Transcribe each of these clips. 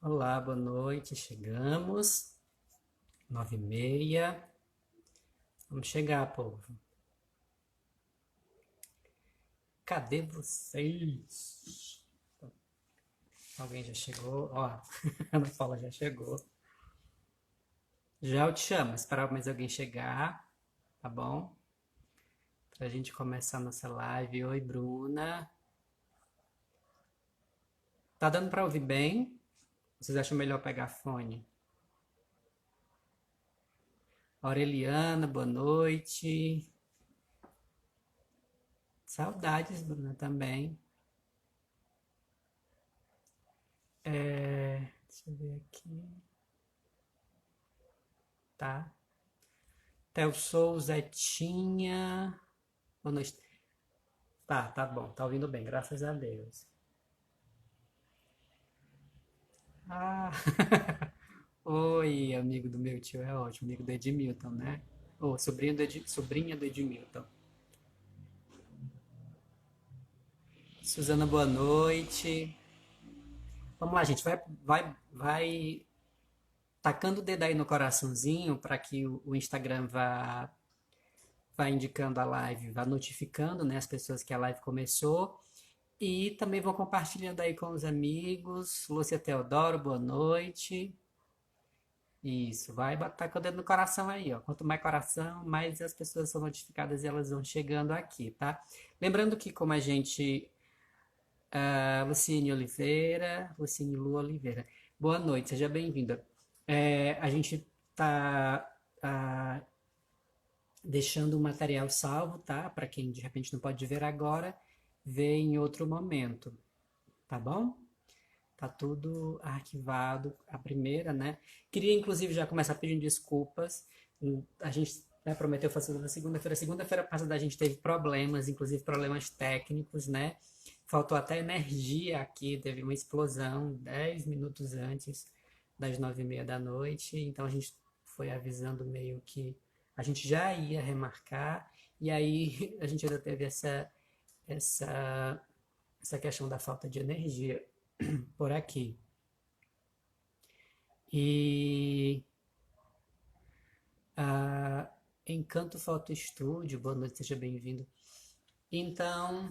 Olá, boa noite. Chegamos. 9h30. Vamos chegar, povo. Cadê vocês? Alguém já chegou? Ó, a Ana Paula já chegou. Já eu te chamo. Esperar mais alguém chegar, tá bom? Pra gente começar nossa live. Oi, Bruna. Tá dando pra ouvir bem? Vocês acham melhor pegar fone? Aureliana, boa noite. Saudades, Bruna, também. Deixa eu ver aqui. Tá. Theo Souza, Zetinha. Boa noite. Tá bom. Tá ouvindo bem, graças a Deus. Ah, oi, amigo do meu tio, é ótimo. Amigo do Edmilton, né? Ô, sobrinha do Edmilton. Suzana, boa noite. Vamos lá, gente. Vai tacando o dedo aí no coraçãozinho para que o Instagram vá indicando a live, vá notificando, né, as pessoas que a live começou. E também vão compartilhando aí com os amigos. Lúcia Teodoro, boa noite. Isso, vai botar com o dedo no coração aí, ó. Quanto mais coração, mais as pessoas são notificadas e elas vão chegando aqui, tá? Lembrando que como a gente... Luciene Oliveira, Luciene Lu Oliveira. Boa noite, seja bem-vinda. A gente tá deixando o material salvo, tá? Para quem de repente não pode ver agora, ver em outro momento, tá bom? Tá tudo arquivado, a primeira, né? Queria, inclusive, já começar pedindo desculpas. A gente, né, prometeu fazer na segunda-feira. Segunda-feira passada a gente teve problemas, inclusive problemas técnicos, né? Faltou até energia aqui, teve uma explosão 10 minutos antes das 9h30 da noite. Então a gente foi avisando meio que a gente já ia remarcar. E aí a gente ainda teve essa, essa questão da falta de energia por aqui. E Encanto Foto Estúdio, boa noite, seja bem-vindo. Então,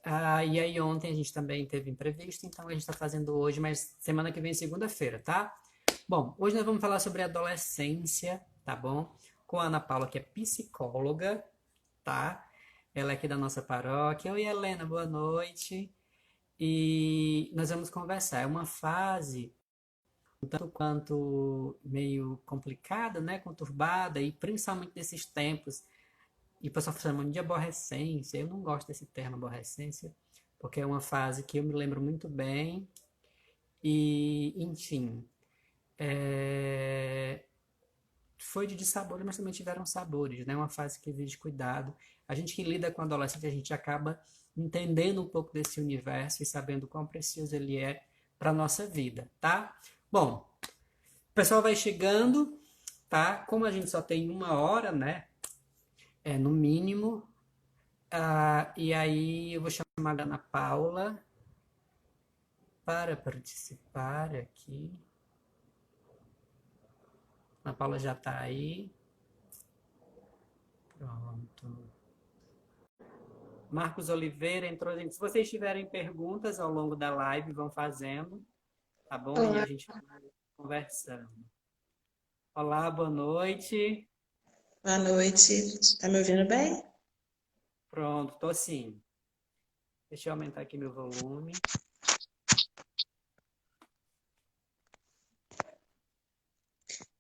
e aí ontem a gente também teve imprevisto, então a gente está fazendo hoje, mas semana que vem, segunda-feira, tá? Bom, hoje nós vamos falar sobre adolescência, tá bom? Com a Ana Paula, que é psicóloga, tá? Ela é aqui da nossa paróquia. Oi, Helena, boa noite. E nós vamos conversar. É uma fase um tanto quanto meio complicada, né, conturbada, e principalmente nesses tempos, e o pessoal chama de aborrecência. Eu não gosto desse termo aborrecência, porque é uma fase que eu me lembro muito bem, e enfim, foi de dissabores, mas também tiveram sabores, né, uma fase que exige cuidado. A gente que lida com adolescente, a gente acaba entendendo um pouco desse universo e sabendo quão precioso ele é para nossa vida, tá? Bom, o pessoal vai chegando, tá? Como a gente só tem 1 hora, né? No mínimo. E aí eu vou chamar a Ana Paula para participar aqui. Ana Paula já está aí. Pronto. Marcos Oliveira entrou. Gente, se vocês tiverem perguntas ao longo da live, vão fazendo, tá bom? E a Olá, gente vai conversando. Olá, boa noite. boa noite. Tá me ouvindo bem? Pronto, tô sim. Deixa eu aumentar aqui meu volume.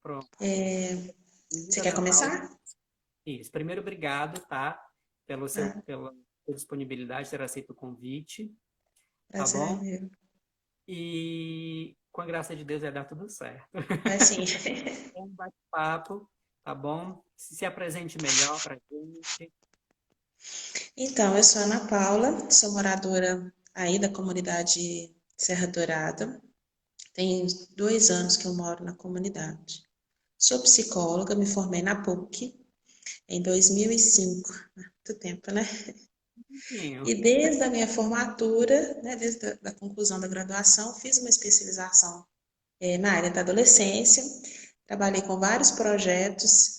Pronto. Você Bem-vinda, quer Ana Paula. começar? Isso. Primeiro, obrigado, tá? Ah, Pela sua disponibilidade, ter aceito o convite, tá prazer é bom? meu. E com a graça de Deus vai dar tudo certo. Vai sim. É um bate-papo, tá bom? Se apresente melhor pra gente. Então, eu sou a Ana Paula, sou moradora aí da comunidade Serra Dourada. Tem 2 anos que eu moro na comunidade. Sou psicóloga, me formei na PUC em 2005. Muito tempo, né? Sim, E desde a minha formatura, né, desde a da conclusão da graduação, fiz uma especialização na área da adolescência. Trabalhei com vários projetos,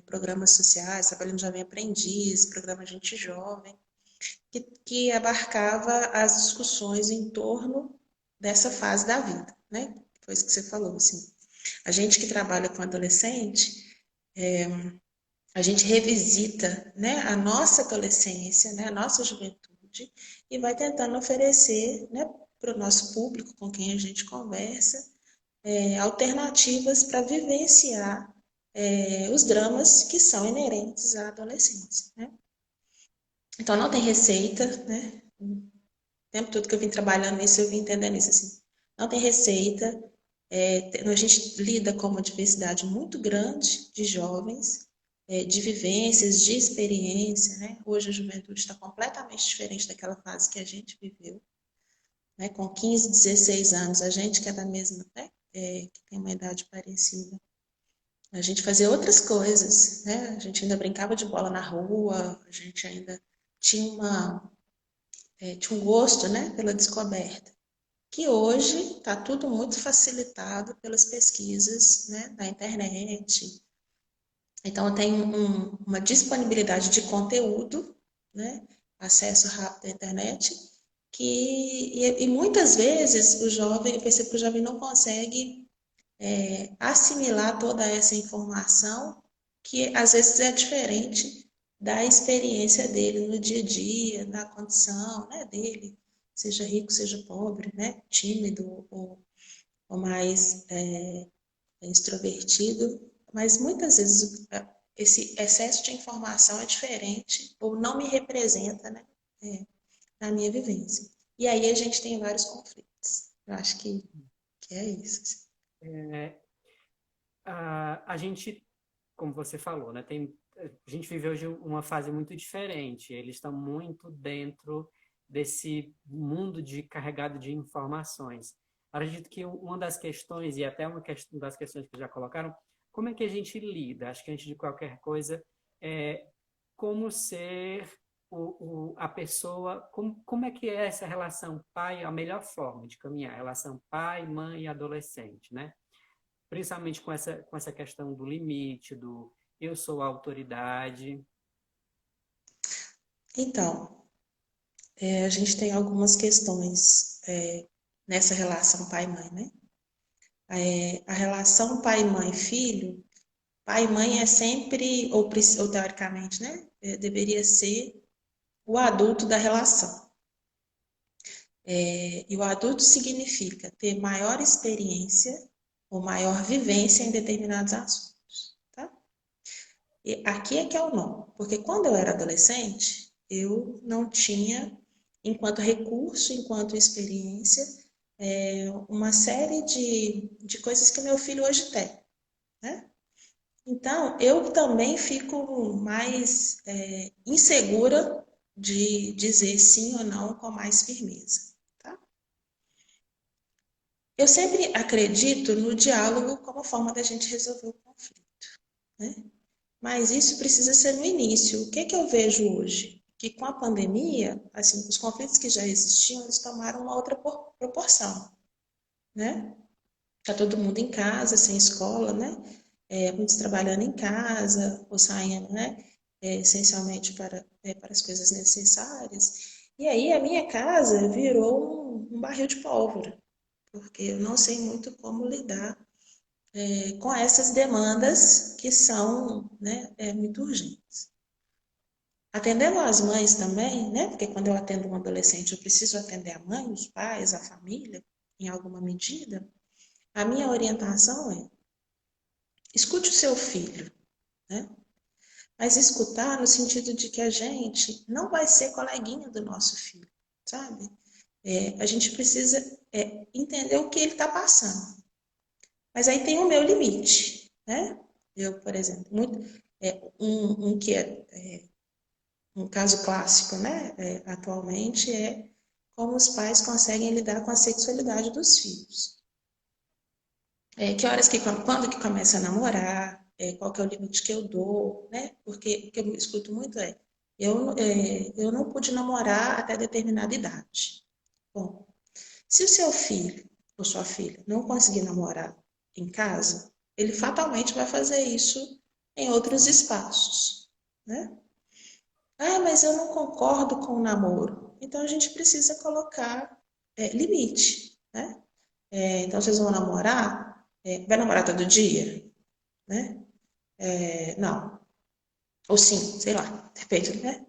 programas sociais, trabalhei no Jovem Aprendiz, programa Gente Jovem, que abarcava as discussões em torno dessa fase da vida, né? Foi isso que você falou, assim. A gente que trabalha com adolescente, a gente revisita, né, a nossa adolescência, né, a nossa juventude e vai tentando oferecer, né, para o nosso público com quem a gente conversa, alternativas para vivenciar os dramas que são inerentes à adolescência, né? Então não tem receita, né? O tempo todo que eu vim trabalhando nisso, eu vim entendendo isso assim. Não tem receita. A gente lida com uma diversidade muito grande de jovens, de vivências, de experiência, né? Hoje a juventude está completamente diferente daquela fase que a gente viveu, né? Com 15, 16 anos, a gente que é da mesma, né? Que tem uma idade parecida. A gente fazia outras coisas, né? A gente ainda brincava de bola na rua, a gente ainda tinha tinha um gosto, né, pela descoberta, que hoje está tudo muito facilitado pelas pesquisas, né, da internet. Então, tem uma disponibilidade de conteúdo, né, acesso rápido à internet, e muitas vezes eu percebo que o jovem não consegue assimilar toda essa informação, que às vezes é diferente da experiência dele no dia a dia, da condição, né, dele, seja rico, seja pobre, né, tímido ou mais extrovertido, mas muitas vezes esse excesso de informação é diferente ou não me representa, né, na minha vivência. E aí a gente tem vários conflitos. Eu acho que é isso, assim. É, a gente, como você falou, né, a gente vive hoje uma fase muito diferente. Eles estão muito dentro desse mundo carregado de informações. Acredito que uma das questões, e até das questões que já colocaram, como é que a gente lida? Acho que antes de qualquer coisa, é como ser a pessoa, como é que é essa relação pai, a melhor forma de caminhar, relação pai, mãe e adolescente, né? Principalmente com essa questão do limite, do eu sou a autoridade. Então, a gente tem algumas questões nessa relação pai-mãe, né? A relação pai-mãe-filho, pai e mãe é sempre, ou teoricamente, né? Deveria ser o adulto da relação. E o adulto significa ter maior experiência ou maior vivência em determinados assuntos, tá? E aqui é que é o nó, porque quando eu era adolescente, eu não tinha, enquanto recurso, enquanto experiência, uma série de coisas que meu filho hoje tem, né? Então, eu também fico mais insegura de dizer sim ou não com mais firmeza, tá? Eu sempre acredito no diálogo como forma da gente resolver o conflito, né? Mas isso precisa ser no início. O que que eu vejo hoje? Que com a pandemia, assim, os conflitos que já existiam, eles tomaram uma outra proporção, né? Tá todo mundo em casa, sem escola, né? Muitos trabalhando em casa, ou saindo, né? Essencialmente para as coisas necessárias. E aí a minha casa virou um barril de pólvora, porque eu não sei muito como lidar com essas demandas que são, né, muito urgentes. Atendendo as mães também, né? Porque quando eu atendo um adolescente, eu preciso atender a mãe, os pais, a família, em alguma medida. A minha orientação é: escute o seu filho, né? Mas escutar no sentido de que a gente não vai ser coleguinha do nosso filho, sabe? A gente precisa entender o que ele está passando. Mas aí tem o meu limite, né? Eu, por exemplo, que é um caso clássico, né? Atualmente é como os pais conseguem lidar com a sexualidade dos filhos. Que horas quando que começa a namorar, qual que é o limite que eu dou, né? Porque o que eu escuto muito eu não pude namorar até determinada idade. Bom, se o seu filho ou sua filha não conseguir namorar em casa, ele fatalmente vai fazer isso em outros espaços, né? Ah, mas eu não concordo com o namoro. Então a gente precisa colocar limite, né? Então vocês vão namorar? Vai namorar todo dia? Né? Não. Ou sim, sei lá, depende, né?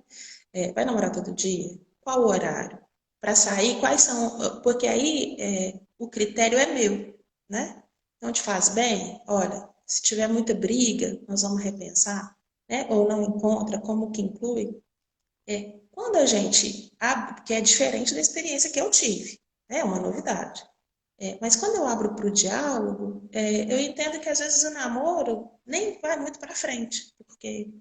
Vai namorar todo dia? Qual o horário? Para sair, quais são. Porque aí o critério é meu, né? Não te faz bem? Olha, se tiver muita briga, nós vamos repensar, né? Ou não encontra, como que inclui? Quando a gente abre, que é diferente da experiência que eu tive, né? É uma novidade. Mas quando eu abro para o diálogo, eu entendo que às vezes o namoro nem vai muito para frente, porque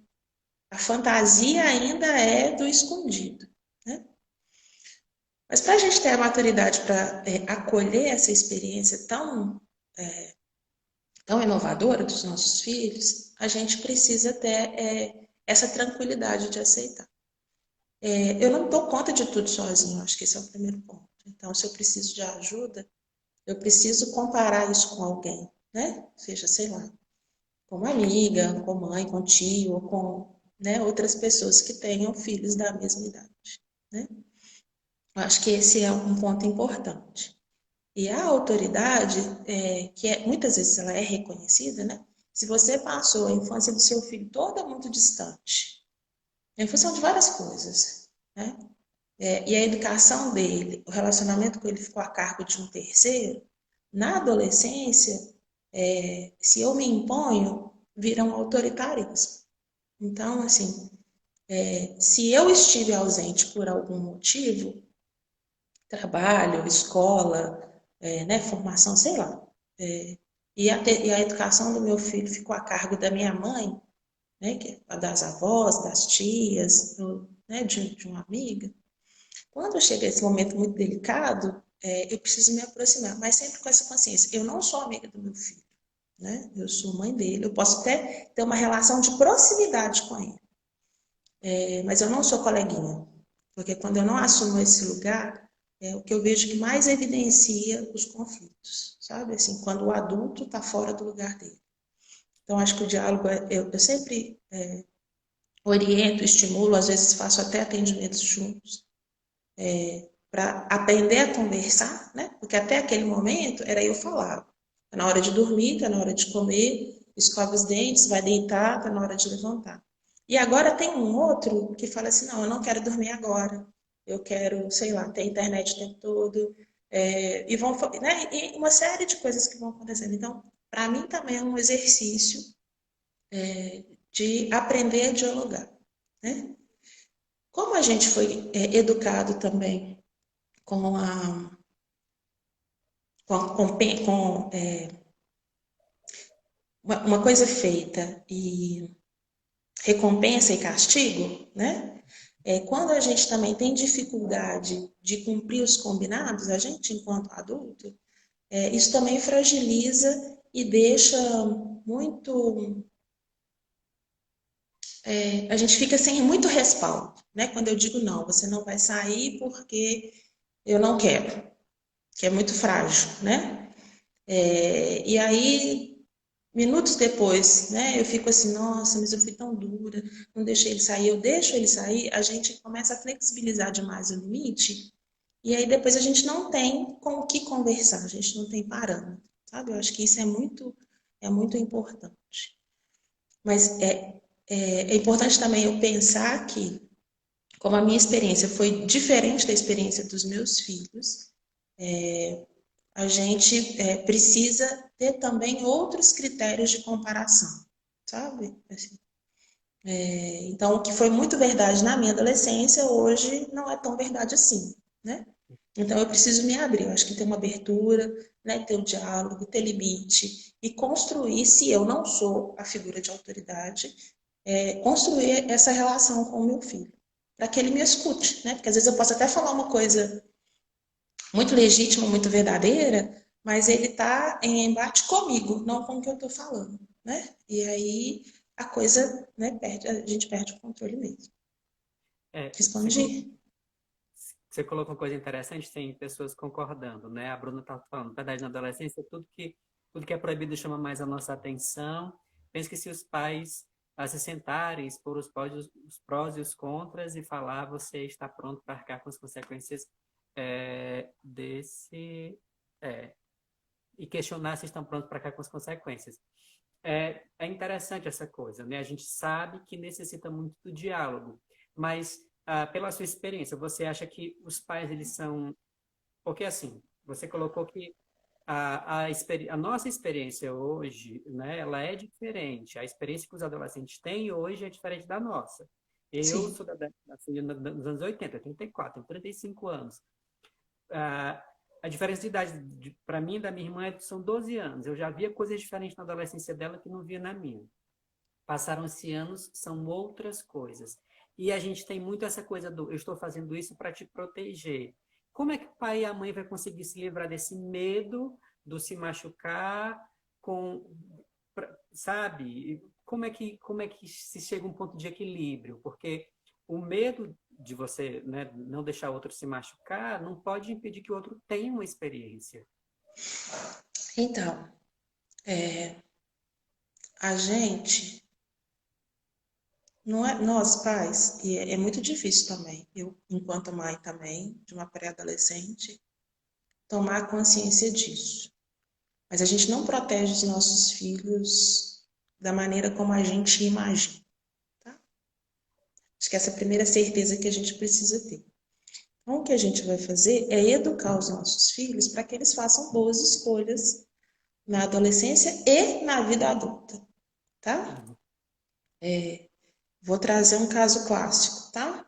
a fantasia ainda é do escondido, né? Mas para a gente ter a maturidade para acolher essa experiência tão inovadora dos nossos filhos, a gente precisa ter essa tranquilidade de aceitar. Eu não dou conta de tudo sozinho, acho que esse é o primeiro ponto. Então, se eu preciso de ajuda, eu preciso comparar isso com alguém, né? Seja, sei lá, com uma amiga, com mãe, com tio, ou com, né, outras pessoas que tenham filhos da mesma idade, né? Eu acho que esse é um ponto importante. E a autoridade, muitas vezes ela é reconhecida, né? Se você passou a infância do seu filho toda muito distante, em função de várias coisas, né? E a educação dele, o relacionamento com ele ficou a cargo de um terceiro, na adolescência, se eu me imponho, vira um autoritarismo. Então, assim, se eu estive ausente por algum motivo, trabalho, escola, né, formação, sei lá, e a educação do meu filho ficou a cargo da minha mãe, né, das avós, das tias, né, de uma amiga, quando chega esse momento muito delicado, eu preciso me aproximar, mas sempre com essa consciência. Eu não sou amiga do meu filho, né? Eu sou mãe dele. Eu posso até ter uma relação de proximidade com ele, mas eu não sou coleguinha, porque quando eu não assumo esse lugar, é o que eu vejo que mais evidencia os conflitos, sabe? Assim, quando o adulto está fora do lugar dele. Então, acho que o diálogo, eu sempre oriento, estimulo, às vezes faço até atendimentos juntos, para aprender a conversar, né? Porque até aquele momento era eu falar. Tá na hora de dormir, tá na hora de comer, escova os dentes, vai deitar, tá na hora de levantar. E agora tem um outro que fala assim, não, eu não quero dormir agora. Eu quero, sei lá, ter internet o tempo todo. E vão, né? E uma série de coisas que vão acontecendo. Então, para mim também é um exercício de aprender a dialogar, né? Como a gente foi educado também com a uma coisa feita e recompensa e castigo, né? Quando a gente também tem dificuldade de cumprir os combinados, a gente, enquanto adulto, isso também fragiliza e deixa muito. A gente fica sem muito respaldo, né? Quando eu digo não, você não vai sair porque eu não quero, que é muito frágil, né? E aí minutos depois, né, eu fico assim, nossa, mas eu fui tão dura, não deixei ele sair, eu deixo ele sair, a gente começa a flexibilizar demais o limite, e aí depois a gente não tem com o que conversar, a gente não tem parâmetro, sabe? Eu acho que isso é muito importante. Mas é importante também eu pensar que, como a minha experiência foi diferente da experiência dos meus filhos, a gente precisa ter também outros critérios de comparação, sabe? Assim, então, o que foi muito verdade na minha adolescência, hoje não é tão verdade assim, né? Então, eu preciso me abrir, eu acho que ter uma abertura, né, ter o diálogo, ter limite e construir, se eu não sou a figura de autoridade, construir essa relação com o meu filho, para que ele me escute, né? Porque às vezes eu posso até falar uma coisa muito legítima, muito verdadeira, mas ele está em embate comigo, não com o que eu estou falando, né? E aí a coisa, né, a gente perde o controle mesmo. É, você, Respondi? você colocou uma coisa interessante, tem pessoas concordando, né? A Bruna está falando, na verdade, na adolescência, tudo que é proibido chama mais a nossa atenção. Penso que se os pais se sentarem, expor os prós e os contras e falar, você está pronto para arcar com as consequências desse... é, e questionar se estão prontos para arcar com as consequências. É interessante essa coisa, né? A gente sabe que necessita muito do diálogo, mas pela sua experiência, você acha que os pais, eles são... Porque, assim, você colocou que a nossa experiência hoje, né, ela é diferente. A experiência que os adolescentes têm hoje é diferente da nossa. Eu Sim. sou assim, dos anos 80, 34, tenho 35 anos. Ah, a diferença de idade para mim e da minha irmã são 12 anos. Eu já via coisas diferentes na adolescência dela que não via na minha. Passaram-se anos, são outras coisas. E a gente tem muito essa coisa do eu estou fazendo isso para te proteger. Como é que o pai e a mãe vai conseguir se livrar desse medo do se machucar com, sabe? Como é que se chega a um ponto de equilíbrio? Porque o medo de você, né, não deixar o outro se machucar não pode impedir que o outro tenha uma experiência. Então, a gente, não é, nós pais, e é muito difícil também, eu, enquanto mãe também, de uma pré-adolescente, tomar consciência disso. Mas a gente não protege os nossos filhos da maneira como a gente imagina, tá? Acho que essa é a primeira certeza que a gente precisa ter. Então, o que a gente vai fazer é educar os nossos filhos para que eles façam boas escolhas na adolescência e na vida adulta, tá? Uhum. Vou trazer um caso clássico, tá?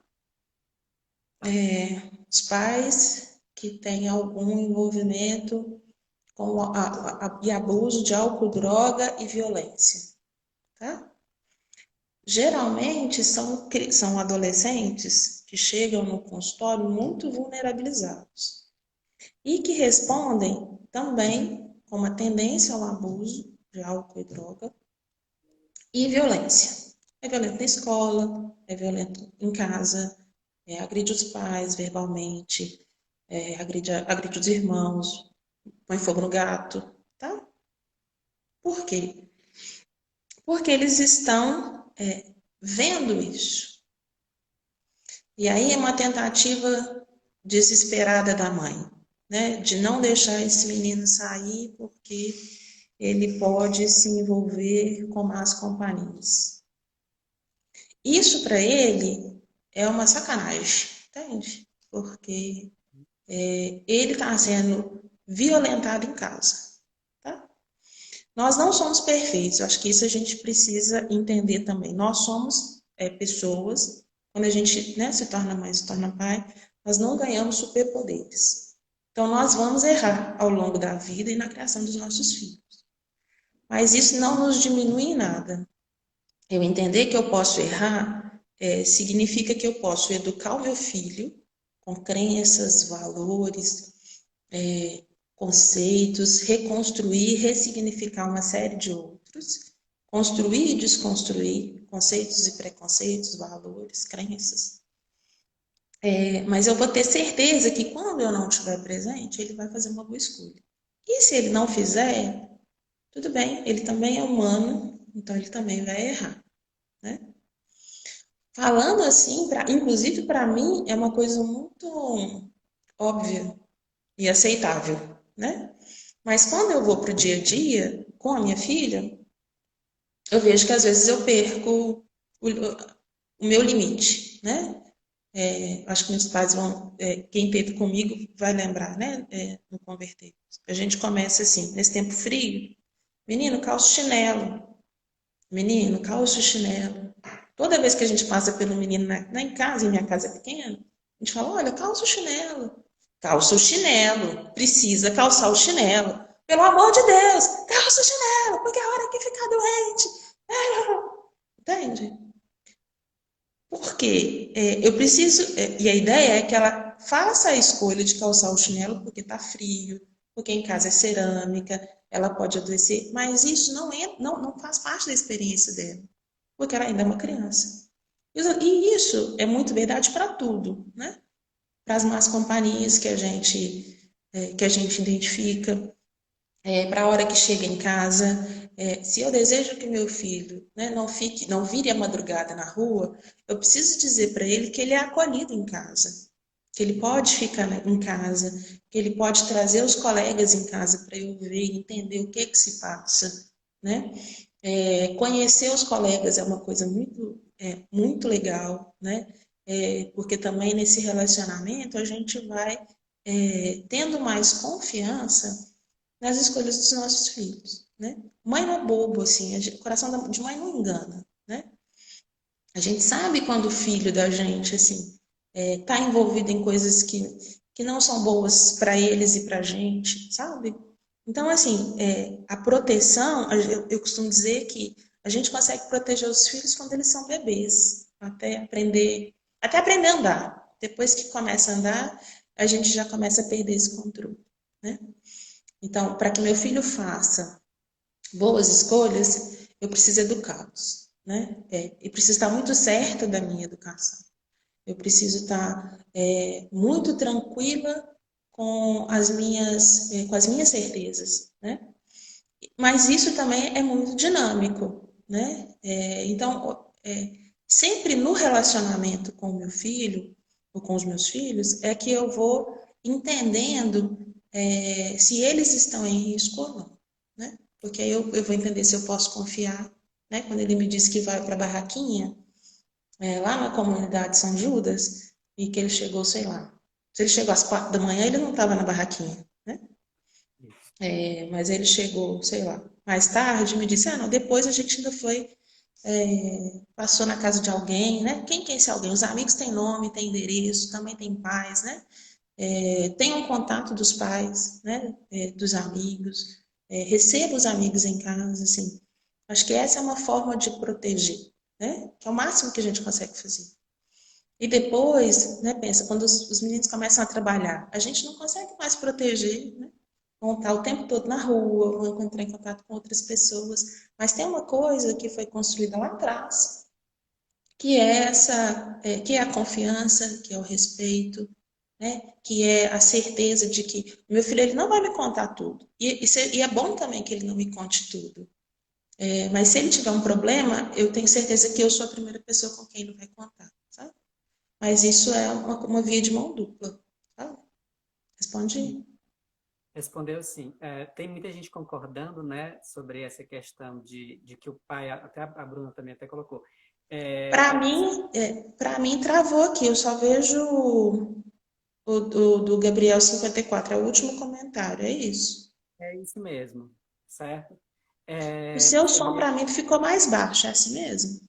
Os pais que têm algum envolvimento com e abuso de álcool, droga e violência, tá? Geralmente são adolescentes que chegam no consultório muito vulnerabilizados e que respondem também com uma tendência ao abuso de álcool e droga e violência. É violento na escola, é violento em casa, agride os pais verbalmente, agride os irmãos, põe fogo no gato, tá? Por quê? Porque eles estão vendo isso. E aí é uma tentativa desesperada da mãe, né? De não deixar esse menino sair porque ele pode se envolver com más companhias. Isso para ele é uma sacanagem, entende? Porque ele está sendo violentado em casa, tá? Nós não somos perfeitos, eu acho que isso a gente precisa entender também. Nós somos pessoas, quando a gente, né, se torna mãe, se torna pai, nós não ganhamos superpoderes. Então nós vamos errar ao longo da vida e na criação dos nossos filhos. Mas isso não nos diminui em nada. Eu entender que eu posso errar significa que eu posso educar o meu filho com crenças, valores, conceitos, reconstruir, ressignificar uma série de outros, construir e desconstruir conceitos e preconceitos, valores, crenças. Mas eu vou ter certeza que quando eu não estiver presente, ele vai fazer uma boa escolha. E se ele não fizer, tudo bem, ele também é humano, então ele também vai errar, né? Falando assim, inclusive para mim, é uma coisa muito óbvia e aceitável, né? Mas quando eu vou para o dia a dia com a minha filha, eu vejo que às vezes eu perco o meu limite, né? Acho que meus pais vão, quem teve comigo vai lembrar, né? No Converter. A gente começa assim, nesse tempo frio, menino, calça o chinelo, menino, calça o chinelo. Toda vez que a gente passa pelo menino em casa, e minha casa é pequena, a gente fala, olha, calça o chinelo. Calça o chinelo. Precisa calçar o chinelo. Pelo amor de Deus, calça o chinelo, porque a hora que ficar doente. Entende? Porque eu preciso, e a ideia é que ela faça a escolha de calçar o chinelo porque está frio, porque em casa é cerâmica, ela pode adoecer, mas isso não faz parte da experiência dela, porque ela ainda é uma criança. E isso é muito verdade para tudo, né? para as más companhias que a gente identifica, para a hora que chega em casa. Se eu desejo que meu filho, né, não vire a madrugada na rua, eu preciso dizer para ele que ele é acolhido em casa, que ele pode ficar em casa, que ele pode trazer os colegas em casa para eu ver e entender o que se passa, né? Conhecer os colegas é uma coisa muito legal, né? Porque também nesse relacionamento a gente vai tendo mais confiança nas escolhas dos nossos filhos, né? Mãe não é bobo, assim, o coração de mãe não engana, né? A gente sabe quando o filho da gente, assim, tá envolvido em coisas que não são boas para eles e para a gente, sabe? Então, assim, a proteção, eu costumo dizer que a gente consegue proteger os filhos quando eles são bebês, até aprender a andar. Depois que começa a andar, a gente já começa a perder esse controle, né? Então, para que meu filho faça boas escolhas, eu preciso educá-los, né? E preciso estar muito certa da minha educação. Eu preciso estar muito tranquila com as minhas certezas, né? Mas isso também é muito dinâmico, né? Então, sempre no relacionamento com o meu filho ou com os meus filhos é que eu vou entendendo se eles estão em risco ou não, né? Porque aí eu vou entender se eu posso confiar, né? Quando ele me disse que vai para a barraquinha, lá na comunidade São Judas, e que ele chegou, sei lá, se ele chegou às 4 da manhã, ele não estava na barraquinha, né? Isso. Mas ele chegou, sei lá, mais tarde, me disse, não, depois a gente ainda foi, passou na casa de alguém, né? Quem que é esse alguém? Os amigos têm nome, têm endereço, também tem pais, né? Tem um contato dos pais, né? Dos amigos, receba os amigos em casa, assim. Acho que essa é uma forma de proteger, né? Que é o máximo que a gente consegue fazer. E depois, né, pensa, quando os meninos começam a trabalhar, a gente não consegue mais proteger, né? Vão estar o tempo todo na rua, vão entrar em contato com outras pessoas. Mas tem uma coisa que foi construída lá atrás, que é a confiança, que é o respeito, né? Que é a certeza de que o meu filho ele não vai me contar tudo. E é bom também que ele não me conte tudo. Mas se ele tiver um problema, eu tenho certeza que eu sou a primeira pessoa com quem ele vai contar, sabe? Mas isso é uma via de mão dupla, sabe? Responde. Respondeu sim. Tem muita gente concordando, né, sobre essa questão de que o pai, até a Bruna também até colocou, Para mim travou aqui. Eu só vejo o do Gabriel 54. É o último comentário, é isso. é isso mesmo, certo? O seu som Seria, para mim ficou mais baixo, é assim mesmo?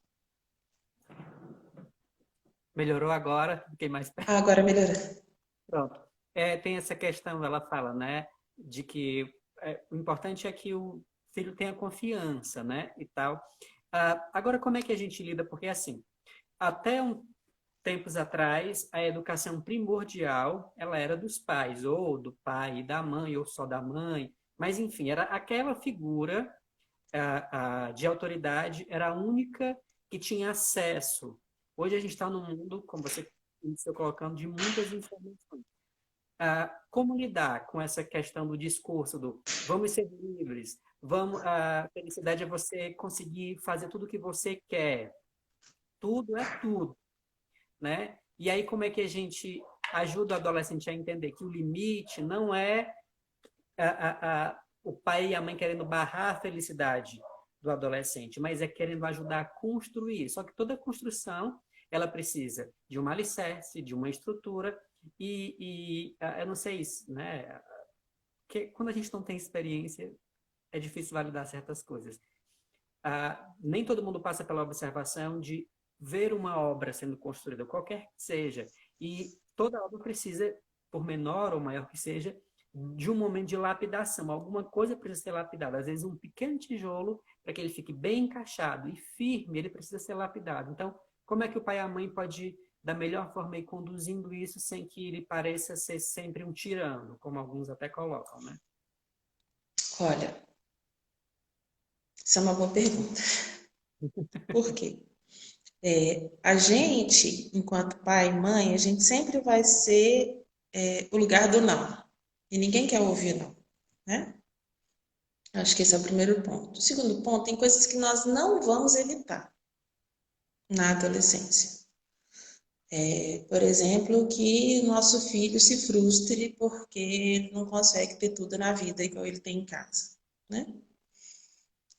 melhorou agora, fiquei mais Ah, agora melhorou. pronto. Tem essa questão, ela fala, né, de que o importante é que o filho tenha confiança, né, e tal. Agora, como é que a gente lida? Porque, assim, até tempos atrás, a educação primordial, ela era dos pais, ou do pai e da mãe, ou só da mãe, mas, enfim, era aquela figura de autoridade, era a única que tinha acesso. Hoje a gente está num mundo, como você iniciou colocando, de muitas informações. Como lidar com essa questão do discurso do vamos ser livres, a felicidade é você conseguir fazer tudo o que você quer, tudo é tudo, né? E aí como é que a gente ajuda o adolescente a entender que o limite não é o pai e a mãe querendo barrar a felicidade do adolescente, mas é querendo ajudar a construir. Só que toda construção ela precisa de um alicerce, de uma estrutura eu não sei isso, né? Que quando a gente não tem experiência é difícil validar certas coisas. Nem todo mundo passa pela observação de ver uma obra sendo construída, qualquer que seja, e toda obra precisa, por menor ou maior que seja, de um momento de lapidação. Alguma coisa precisa ser lapidada. Às vezes, um pequeno tijolo, para que ele fique bem encaixado e firme, ele precisa ser lapidado. Então, como é que o pai e a mãe pode, da melhor forma, ir conduzindo isso sem que ele pareça ser sempre um tirano, como alguns até colocam, né? Olha, isso é uma boa pergunta. Por quê? A gente, enquanto pai e mãe, a gente sempre vai ser o lugar do não. E ninguém quer ouvir não, né? Acho que esse é o primeiro ponto. O segundo ponto, tem coisas que nós não vamos evitar na adolescência. Por exemplo, que o nosso filho se frustre porque ele não consegue ter tudo na vida igual ele tem em casa, né?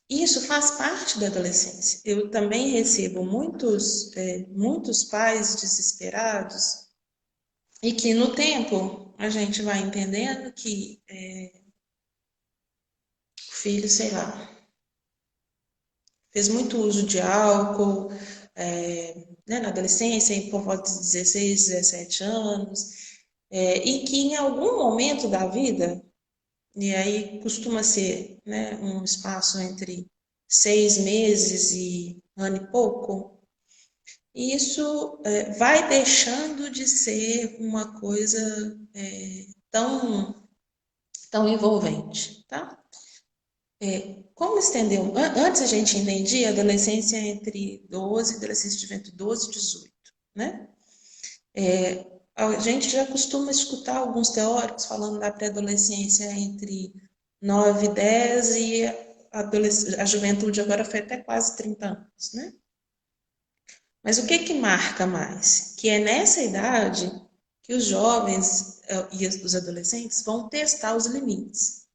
Isso faz parte da adolescência. Eu também recebo muitos pais desesperados e que no tempo a gente vai entendendo que o filho, sei lá, fez muito uso de álcool, né, na adolescência, por volta de 16, 17 anos, e que em algum momento da vida, e aí costuma ser, né, um espaço entre 6 meses e ano e pouco, isso vai deixando de ser uma coisa tão, tão envolvente, tá? Como estender? Antes a gente entendia a adolescência entre 12, adolescência de juventude 12 e 18, né? A gente já costuma escutar alguns teóricos falando da pré-adolescência entre 9 e 10 e a juventude agora foi até quase 30 anos, né? Mas o que que marca mais? Que é nessa idade que os jovens e os adolescentes vão testar os limites.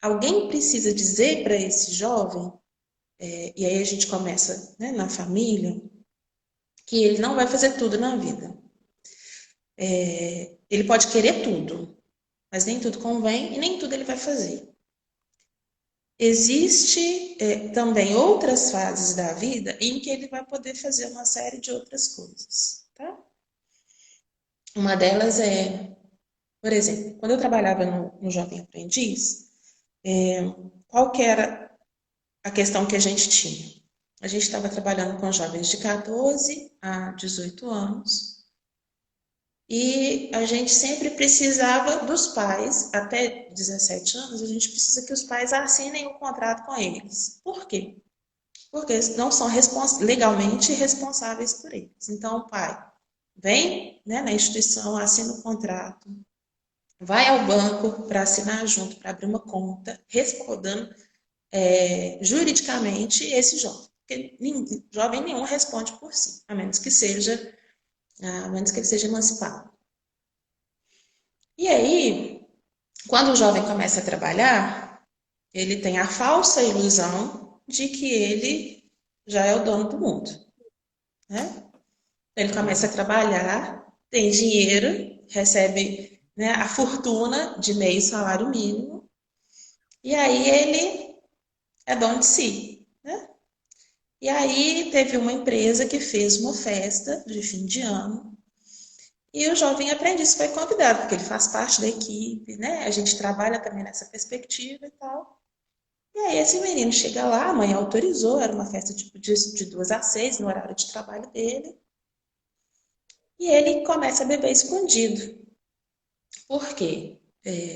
Alguém precisa dizer para esse jovem, e aí a gente começa, né, na família, que ele não vai fazer tudo na vida. Ele pode querer tudo, mas nem tudo convém e nem tudo ele vai fazer. Existe também outras fases da vida em que ele vai poder fazer uma série de outras coisas, tá? Uma delas por exemplo, quando eu trabalhava no Jovem Aprendiz, qual que era a questão que a gente tinha? A gente estava trabalhando com jovens de 14 a 18 anos e a gente sempre precisava dos pais, até 17 anos, a gente precisa que os pais assinem um contrato com eles. Por quê? Porque eles não são legalmente responsáveis por eles. Então, o pai vem, né, na instituição, assina o contrato, vai ao banco para assinar junto, para abrir uma conta, respaldando juridicamente esse jovem. Porque jovem nenhum responde por si, a menos que ele seja emancipado. E aí, quando o jovem começa a trabalhar, ele tem a falsa ilusão de que ele já é o dono do mundo, né? Ele começa a trabalhar, tem dinheiro, recebe, né, a fortuna de meio salário mínimo, e aí ele é dono de si, né? E aí teve uma empresa que fez uma festa de fim de ano e o jovem aprendiz foi convidado, porque ele faz parte da equipe, né? A gente trabalha também nessa perspectiva e tal. E aí esse menino chega lá, a mãe autorizou, era uma festa tipo de 2 às 6, no horário de trabalho dele. E ele começa a beber escondido. Por quê?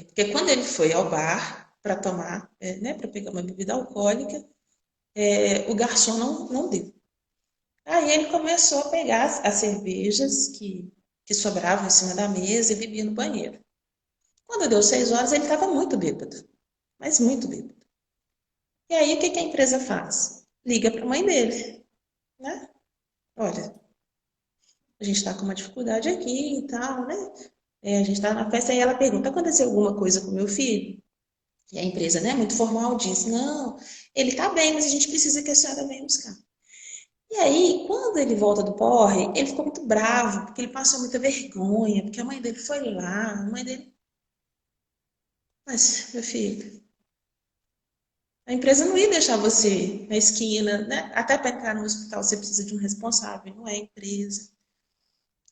Porque quando ele foi ao bar para tomar, né, para pegar uma bebida alcoólica, o garçom não deu. Aí ele começou a pegar as cervejas que sobravam em cima da mesa e bebia no banheiro. Quando deu 6 horas, ele estava muito bêbado, mas muito bêbado. E aí o que que a empresa faz? Liga para a mãe dele, né? Olha, a gente está com uma dificuldade aqui e tal, né? A gente está na festa e ela pergunta: aconteceu alguma coisa com meu filho? E a empresa, né, muito formal, diz: não, ele está bem, mas a gente precisa que a senhora venha buscar. E aí, quando ele volta do porre, ele ficou muito bravo, porque ele passou muita vergonha, porque a mãe dele foi lá, a mãe dele. Mas, meu filho, a empresa não ia deixar você na esquina, né? Até para entrar no hospital você precisa de um responsável, não é a empresa.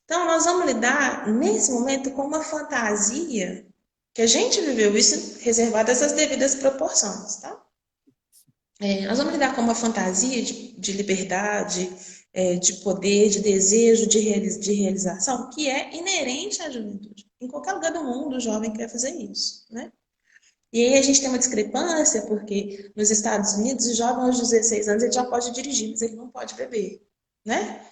Então, nós vamos lidar nesse momento com uma fantasia que a gente viveu isso reservado a essas devidas proporções, tá? Nós vamos lidar com uma fantasia de liberdade, de poder, de desejo, de realização, que é inerente à juventude. Em qualquer lugar do mundo, o jovem quer fazer isso, né? E aí a gente tem uma discrepância, porque nos Estados Unidos, o jovem aos 16 anos ele já pode dirigir, mas ele não pode beber, né?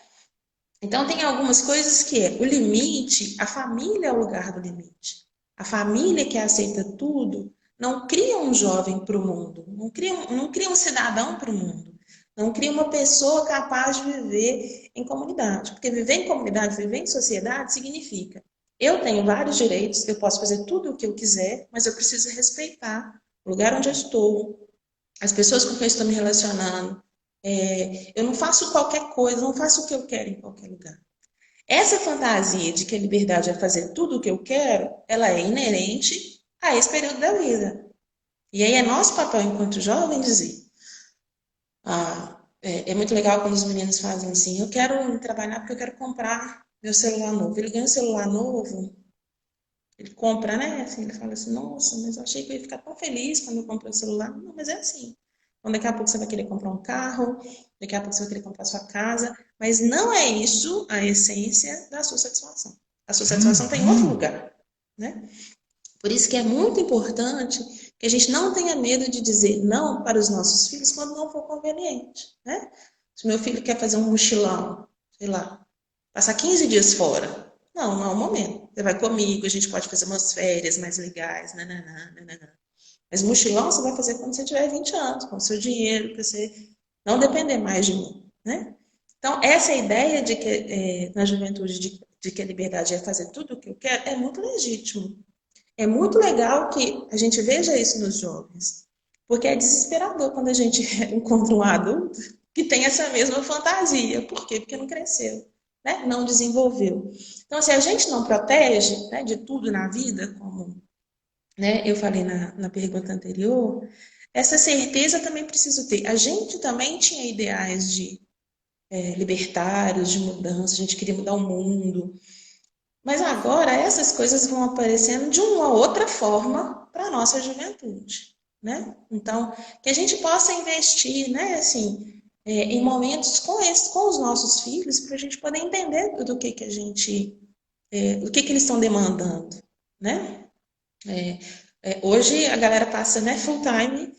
Então, tem algumas coisas que é o limite, a família é o lugar do limite. A família que aceita tudo não cria um jovem para o mundo, não cria um cidadão para o mundo, não cria uma pessoa capaz de viver em comunidade. Porque viver em comunidade, viver em sociedade, significa eu tenho vários direitos, eu posso fazer tudo o que eu quiser, mas eu preciso respeitar o lugar onde eu estou, as pessoas com quem eu estou me relacionando. Eu não faço qualquer coisa, não faço o que eu quero em qualquer lugar. Essa fantasia de que a liberdade é fazer tudo o que eu quero, ela é inerente a esse período da vida. E aí é nosso papel enquanto jovem dizer, é muito legal quando os meninos fazem assim, eu quero trabalhar porque eu quero comprar meu celular novo. Ele ganha um celular novo, ele compra, né? Assim, ele fala assim, nossa, mas eu achei que eu ia ficar tão feliz quando eu comprei o celular. Não, mas é assim. Então, daqui a pouco você vai querer comprar um carro, daqui a pouco você vai querer comprar sua casa, mas não é isso a essência da sua satisfação. A sua satisfação está em outro lugar, né? Por isso que é muito importante que a gente não tenha medo de dizer não para os nossos filhos quando não for conveniente, né? Se meu filho quer fazer um mochilão, sei lá, passar 15 dias fora. Não, não é o momento. Você vai comigo, a gente pode fazer umas férias mais legais, nananã, nananã. Mas mochilão você vai fazer quando você tiver 20 anos, com o seu dinheiro, para você não depender mais de mim, né? Então, essa ideia de que, na juventude, de que a liberdade é fazer tudo o que eu quero, é muito legítimo. É muito legal que a gente veja isso nos jovens, porque é desesperador quando a gente encontra um adulto que tem essa mesma fantasia. Por quê? Porque não cresceu, né? Não desenvolveu. Então, se a gente não protege, né, de tudo na vida, como, né, eu falei na pergunta anterior, essa certeza também preciso ter. A gente também tinha ideais de libertários, de mudança, a gente queria mudar o mundo, mas agora essas coisas vão aparecendo de uma outra forma para a nossa juventude, né? Então, que a gente possa investir, né, assim, em momentos com os nossos filhos, para a gente poder entender do que a gente, o que eles estão demandando, né? Hoje a galera passa, né, full time,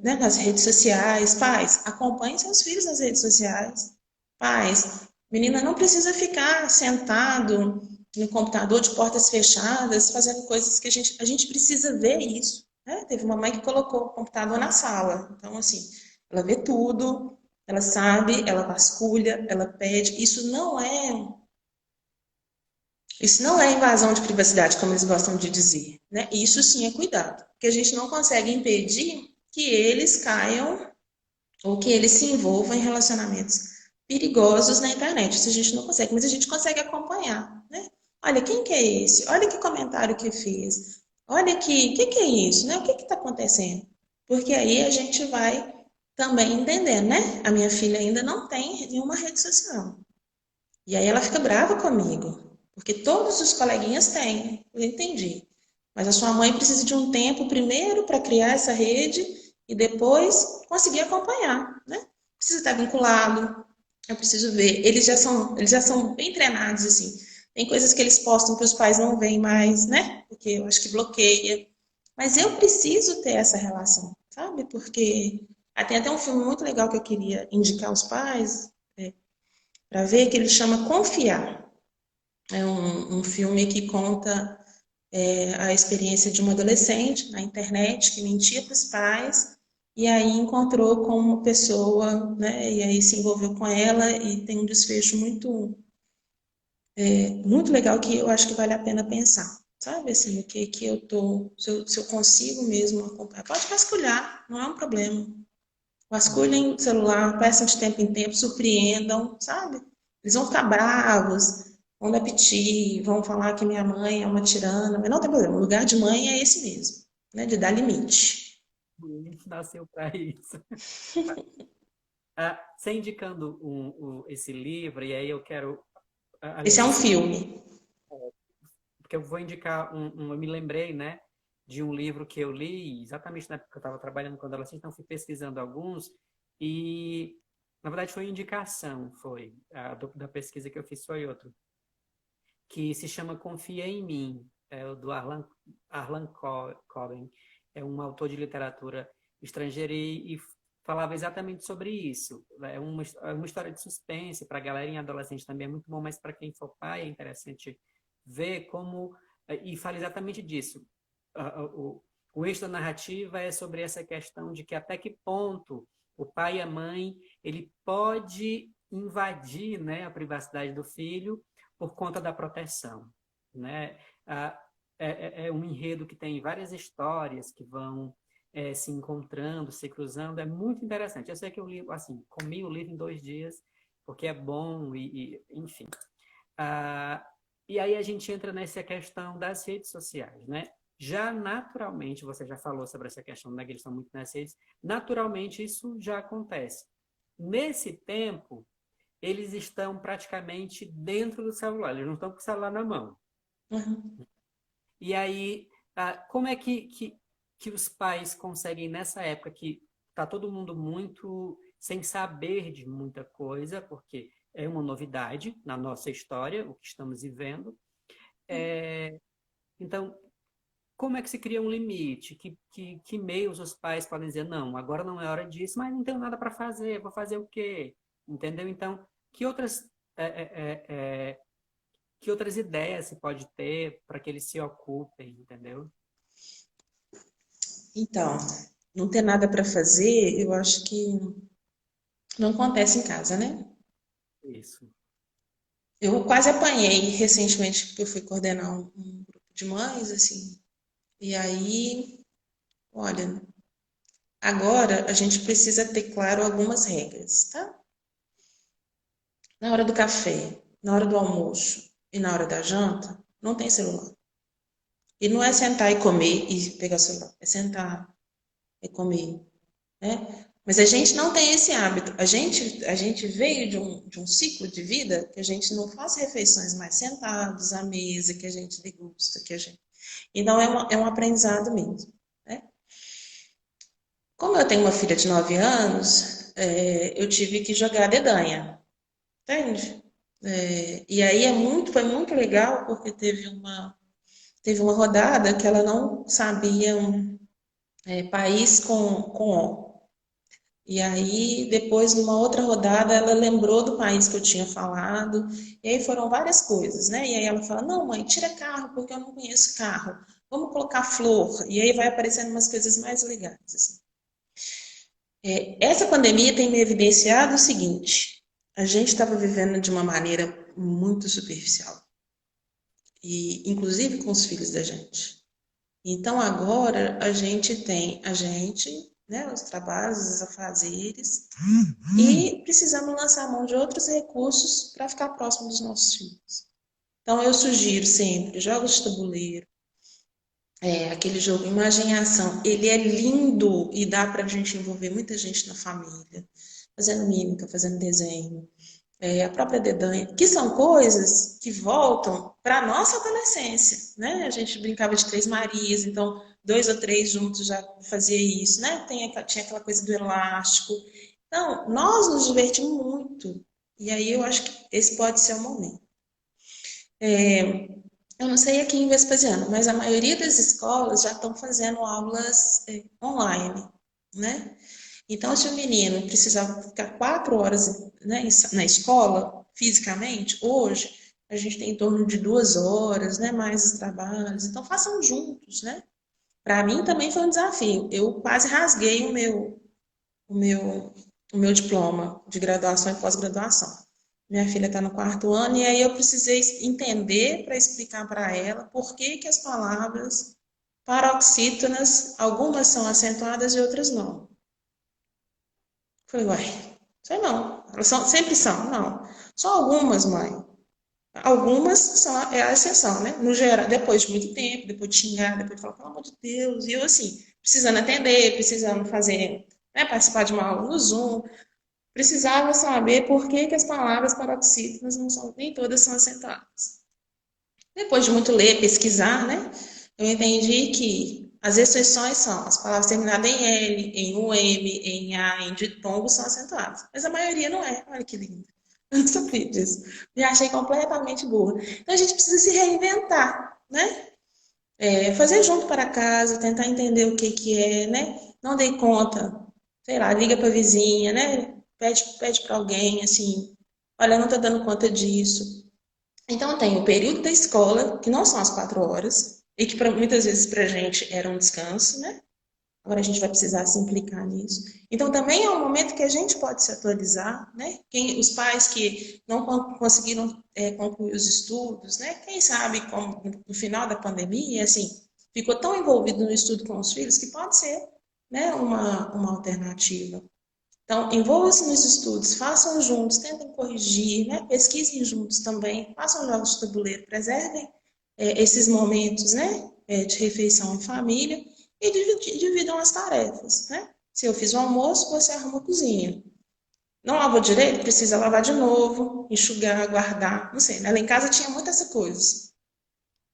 né, nas redes sociais. Pais, acompanhem seus filhos nas redes sociais. Pais, menina não precisa ficar sentado no computador de portas fechadas, fazendo coisas que a gente precisa ver isso. Né? Teve uma mãe que colocou o computador na sala. Então, assim, ela vê tudo, ela sabe, ela vasculha, ela pede. Isso não é invasão de privacidade, como eles gostam de dizer, né? Isso sim é cuidado, porque a gente não consegue impedir que eles caiam ou que eles se envolvam em relacionamentos perigosos na internet. Isso a gente não consegue, mas a gente consegue acompanhar, né? Olha, quem que é esse? Olha que comentário que fez. Olha aqui, o que é isso, né? O que está acontecendo? Porque aí a gente vai também entender, né? A minha filha ainda não tem nenhuma rede social. E aí ela fica brava comigo, porque todos os coleguinhas têm, eu entendi. Mas a sua mãe precisa de um tempo primeiro para criar essa rede e depois conseguir acompanhar, né? Precisa estar vinculado, eu preciso ver. Eles já são bem treinados assim. Tem coisas que eles postam que os pais não veem mais, né? Porque eu acho que bloqueia. Mas eu preciso ter essa relação, sabe? Porque tem até um filme muito legal que eu queria indicar aos pais, para ver, que ele chama Confiar. É um filme que conta a experiência de uma adolescente na internet que mentia para os pais e aí encontrou com uma pessoa, né, e aí se envolveu com ela e tem um desfecho muito legal que eu acho que vale a pena pensar. Sabe assim, o que eu tô, se eu consigo mesmo acompanhar. Pode vasculhar, não é um problema. Vasculhem o celular, peçam de tempo em tempo, surpreendam, sabe? Eles vão ficar bravos, vão dar piti, vão falar que minha mãe é uma tirana, mas não tem problema, o lugar de mãe é esse mesmo, né? De dar limite. Nasceu para isso. Você indicando esse livro, e aí eu quero, Esse aliás, é um esse livro, filme. porque eu vou indicar eu me lembrei, né, de um livro que eu li exatamente na época que eu estava trabalhando com adolescente, então fui pesquisando alguns, e na verdade foi indicação, da pesquisa que eu fiz foi outro, que se chama Confia em Mim, é o do Arlan Coben, é um autor de literatura estrangeira e falava exatamente sobre isso. É uma história de suspense, para a galerinha adolescente também é muito bom, mas para quem for pai é interessante ver como. E fala exatamente disso. O eixo da narrativa é sobre essa questão de que até que ponto o pai e a mãe ele pode invadir, né, a privacidade do filho por conta da proteção, né? Ah, é um enredo que tem várias histórias que vão se encontrando, se cruzando, é muito interessante. Eu sei que eu li, assim, comi o livro em 2 dias, porque é bom enfim. Ah, e aí a gente entra nessa questão das redes sociais, né? Já naturalmente, você já falou sobre essa questão, né, que eles estão muito nas redes, naturalmente isso já acontece. Nesse tempo, eles estão praticamente dentro do celular, eles não estão com o celular na mão. Uhum. E aí, como é que os pais conseguem, nessa época que está todo mundo muito sem saber de muita coisa, porque é uma novidade na nossa história, o que estamos vivendo. Então, como é que se cria um limite? Que meios os pais podem dizer, não, agora não é hora disso, mas não tenho nada para fazer, vou fazer o quê? Entendeu? Então, que outras, é, é, é, é, que outras ideias se pode ter para que eles se ocupem, entendeu? Então, não ter nada para fazer, eu acho que não acontece em casa, né? Isso. Eu quase apanhei recentemente, porque eu fui coordenar um grupo de mães, assim. E aí, olha, agora a gente precisa ter claro algumas regras, tá? Na hora do café, na hora do almoço e na hora da janta, não tem celular. E não é sentar e comer e pegar o celular, é sentar e comer, né? Mas a gente não tem esse hábito. A gente veio de um ciclo de vida que a gente não faz refeições mais sentados à mesa, que a gente degusta, que a gente. Então é um aprendizado mesmo, né? Como eu tenho uma filha de 9 anos, eu tive que jogar a dedanha, entende? E aí foi muito legal porque teve uma rodada que ela não sabia um país com O. E aí, depois, numa outra rodada, ela lembrou do país que eu tinha falado. E aí foram várias coisas, né? E aí ela fala: Não, mãe, tira carro, porque eu não conheço carro. Vamos colocar flor. E aí vai aparecendo umas coisas mais legais, assim. Essa pandemia tem me evidenciado o seguinte: a gente estava vivendo de uma maneira muito superficial. E, inclusive com os filhos da gente. Então agora a gente, né, os trabalhos, os afazeres, e precisamos lançar mão de outros recursos para ficar próximo dos nossos filhos. Então eu sugiro sempre jogos de tabuleiro, aquele jogo Imagem e Ação, ele é lindo e dá para a gente envolver muita gente na família, fazendo mímica, fazendo desenho, a própria dedanha, que são coisas que voltam para a nossa adolescência, né? A gente brincava de Três Marias, então 2 ou 3 juntos já fazia isso, né? Tinha aquela coisa do elástico. Então, nós nos divertimos muito. E aí eu acho que esse pode ser o momento. Eu não sei aqui em Vespasiano, mas a maioria das escolas já estão fazendo aulas online, né? Então, se o menino precisava ficar 4 horas, né, na escola, fisicamente, hoje a gente tem em torno de 2 horas, né, mais os trabalhos. Então, façam juntos, né? Para mim também foi um desafio. Eu quase rasguei o meu, o meu diploma de graduação e pós-graduação. Minha filha está no 4º ano e aí eu precisei entender para explicar para ela por que que as palavras paroxítonas, algumas são acentuadas e outras não. Falei, uai, sei não. Elas sempre são, não. Só algumas, mãe. Algumas são a exceção, né? No geral, depois de muito tempo, depois de xingar, depois de falar, pelo amor de Deus. E eu, assim, precisando atender, precisando fazer, né, participar de uma aula no Zoom, precisava saber por que que as palavras paroxítonas não são, nem todas são acentuadas. Depois de muito ler, pesquisar, né? Eu entendi que as exceções são as palavras terminadas em L, em UM, em A, em ditongo são acentuadas. Mas a maioria não é. Olha que lindo. Eu não sabia disso. Me achei completamente burra. Então a gente precisa se reinventar, né? Fazer junto para casa, tentar entender o que que é, né? Não dei conta. sei lá, liga para a vizinha, né? Pede para alguém, assim, olha, eu não estou dando conta disso. Então, tem o período da escola, que não são as 4 horas, e que muitas vezes para a gente era um descanso, né? Agora a gente vai precisar se implicar nisso. Então, também é um momento que a gente pode se atualizar, né? Os pais que não conseguiram concluir os estudos, né? Quem sabe, como no final da pandemia, assim, ficou tão envolvido no estudo com os filhos que pode ser, né, uma alternativa. Então, envolvam-se nos estudos, façam juntos, tentem corrigir, né? Pesquisem juntos também, façam jogos de tabuleiro, preservem esses momentos, né? De refeição em família e dividam as tarefas, né? Se eu fiz o almoço, você arruma a cozinha. Não lavou direito? Precisa lavar de novo, enxugar, guardar, não sei, né? Lá em casa tinha muito essa coisa.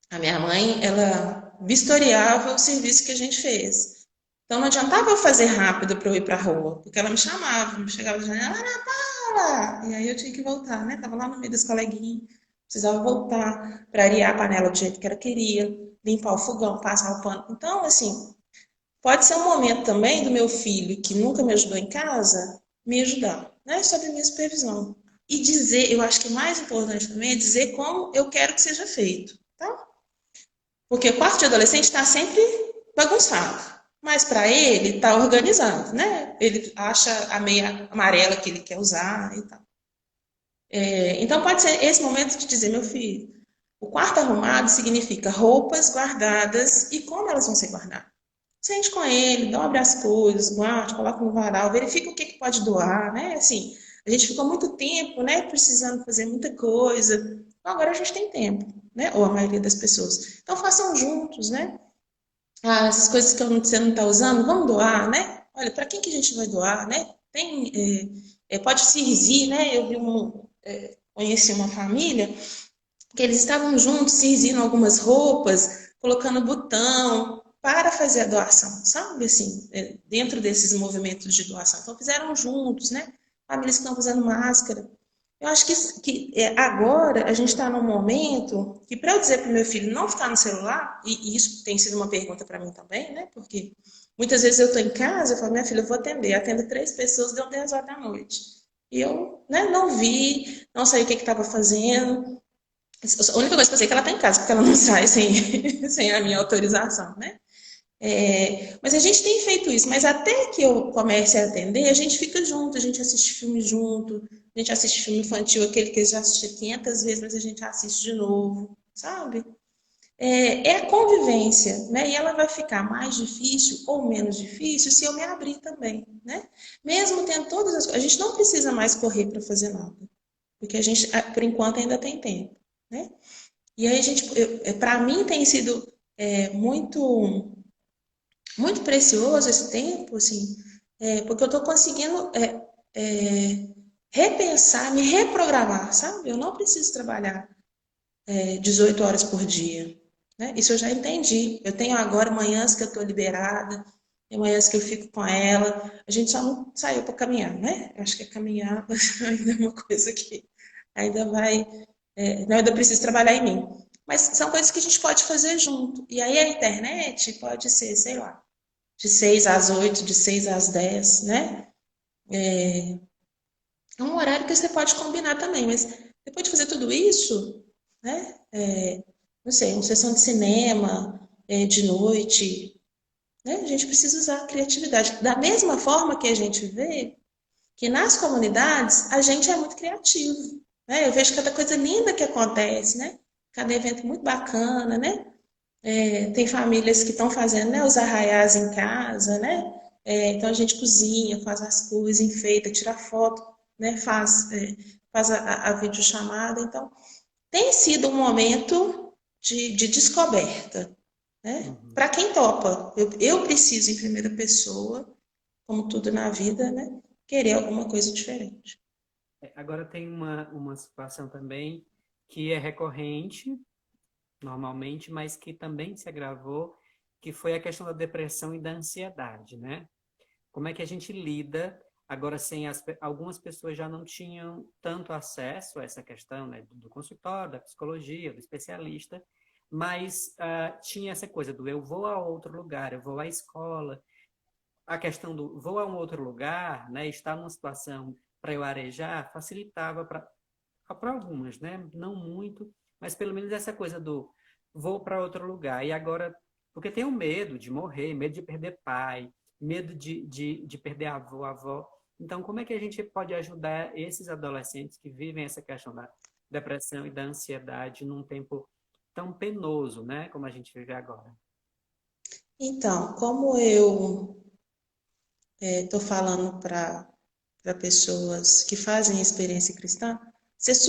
A minha mãe, ela vistoriava o serviço que a gente fez. Então não adiantava eu fazer rápido para eu ir para a rua, porque ela me chamava, me chegava de janela, Ana Paula! E aí eu tinha que voltar, né? Tava lá no meio das coleguinhas, precisava voltar para arear a panela do jeito que ela queria, limpar o fogão, passar o pano. Então, assim, pode ser um momento também do meu filho, que nunca me ajudou em casa, me ajudar, né? Sob a minha supervisão. E dizer, eu acho que o mais importante também é dizer como eu quero que seja feito, tá? Porque o quarto de adolescente está sempre bagunçado. Mas para ele está organizado, né? Ele acha a meia amarela que ele quer usar e tal. Então pode ser esse momento de dizer, meu filho, o quarto arrumado significa roupas guardadas e como elas vão ser guardadas. Sente com ele, dobre as coisas, guarde, coloca no varal, verifica o que, que pode doar, né? Assim, a gente ficou muito tempo, né, precisando fazer muita coisa. Então, agora a gente tem tempo, né? Ou a maioria das pessoas. Então façam juntos, né? Ah, essas coisas que você não está usando, vamos doar, né? Olha, para quem que a gente vai doar, né? Pode se rir, né? Conheci uma família que eles estavam juntos, se rizindo algumas roupas, colocando botão para fazer a doação, sabe? Assim, dentro desses movimentos de doação. Então fizeram juntos, né? Famílias que estão usando máscara. Eu acho que agora a gente está num momento que, para eu dizer para o meu filho não ficar no celular, e isso tem sido uma pergunta para mim também, né? Porque muitas vezes eu estou em casa, eu falo, minha filha, eu vou atender, atendo 3 pessoas, deu 10 horas da noite. E eu, né, não vi, não sei o que estava fazendo. A única coisa que eu sei é que ela está em casa, porque ela não sai sem, sem a minha autorização, né? Mas a gente tem feito isso, mas até que eu comece a atender, a gente fica junto, a gente assiste filme junto, a gente assiste filme infantil, aquele que eu já assisti 500 vezes, mas a gente assiste de novo, sabe? É a convivência, né? E ela vai ficar mais difícil ou menos difícil se eu me abrir também, né? Mesmo tendo todas as coisas, a gente não precisa mais correr para fazer nada, porque a gente, por enquanto, ainda tem tempo, né? E aí a gente, para mim tem sido muito muito precioso esse tempo, assim, porque eu estou conseguindo repensar, me reprogramar, sabe? Eu não preciso trabalhar 18 horas por dia, né? Isso eu já entendi. Eu tenho agora manhãs que eu estou liberada, tem manhãs que eu fico com ela. A gente só não saiu para caminhar, né? Eu acho que a caminhada ainda é uma coisa que ainda vai, ainda preciso trabalhar em mim. Mas são coisas que a gente pode fazer junto. E aí a internet pode ser, sei lá, de 6 às 8, de 6 às 10, né? É um horário que você pode combinar também, mas depois de fazer tudo isso, né? Não sei, uma sessão de cinema de noite, né? A gente precisa usar a criatividade. Da mesma forma que a gente vê que nas comunidades a gente é muito criativo, né? Eu vejo cada coisa linda que acontece, né? Cada evento muito bacana, né? Tem famílias que estão fazendo, né, os arraiais em casa, né? Então a gente cozinha, faz as coisas, enfeita, tira foto, né? Faz a videochamada. Então tem sido um momento de descoberta, né? Uhum. Para quem topa, eu preciso em primeira pessoa, como tudo na vida, né? Querer alguma coisa diferente. Agora tem uma situação também que é recorrente, normalmente, mas que também se agravou, que foi a questão da depressão e da ansiedade, né? Como é que a gente lida agora sem algumas pessoas já não tinham tanto acesso a essa questão, né, do consultório, da psicologia, do especialista, mas tinha essa coisa do eu vou a outro lugar, eu vou à escola. a questão do vou a um outro lugar, né, estar numa situação para eu arejar, facilitava para algumas, né? Não muito, mas pelo menos essa coisa do vou para outro lugar. E agora, porque tem o medo de morrer, medo de perder pai, medo de perder avô, avó. Então, como é que a gente pode ajudar esses adolescentes que vivem essa questão da depressão e da ansiedade num tempo tão penoso, né? Como a gente vive agora? Então, como eu estou falando para pessoas que fazem experiência cristã,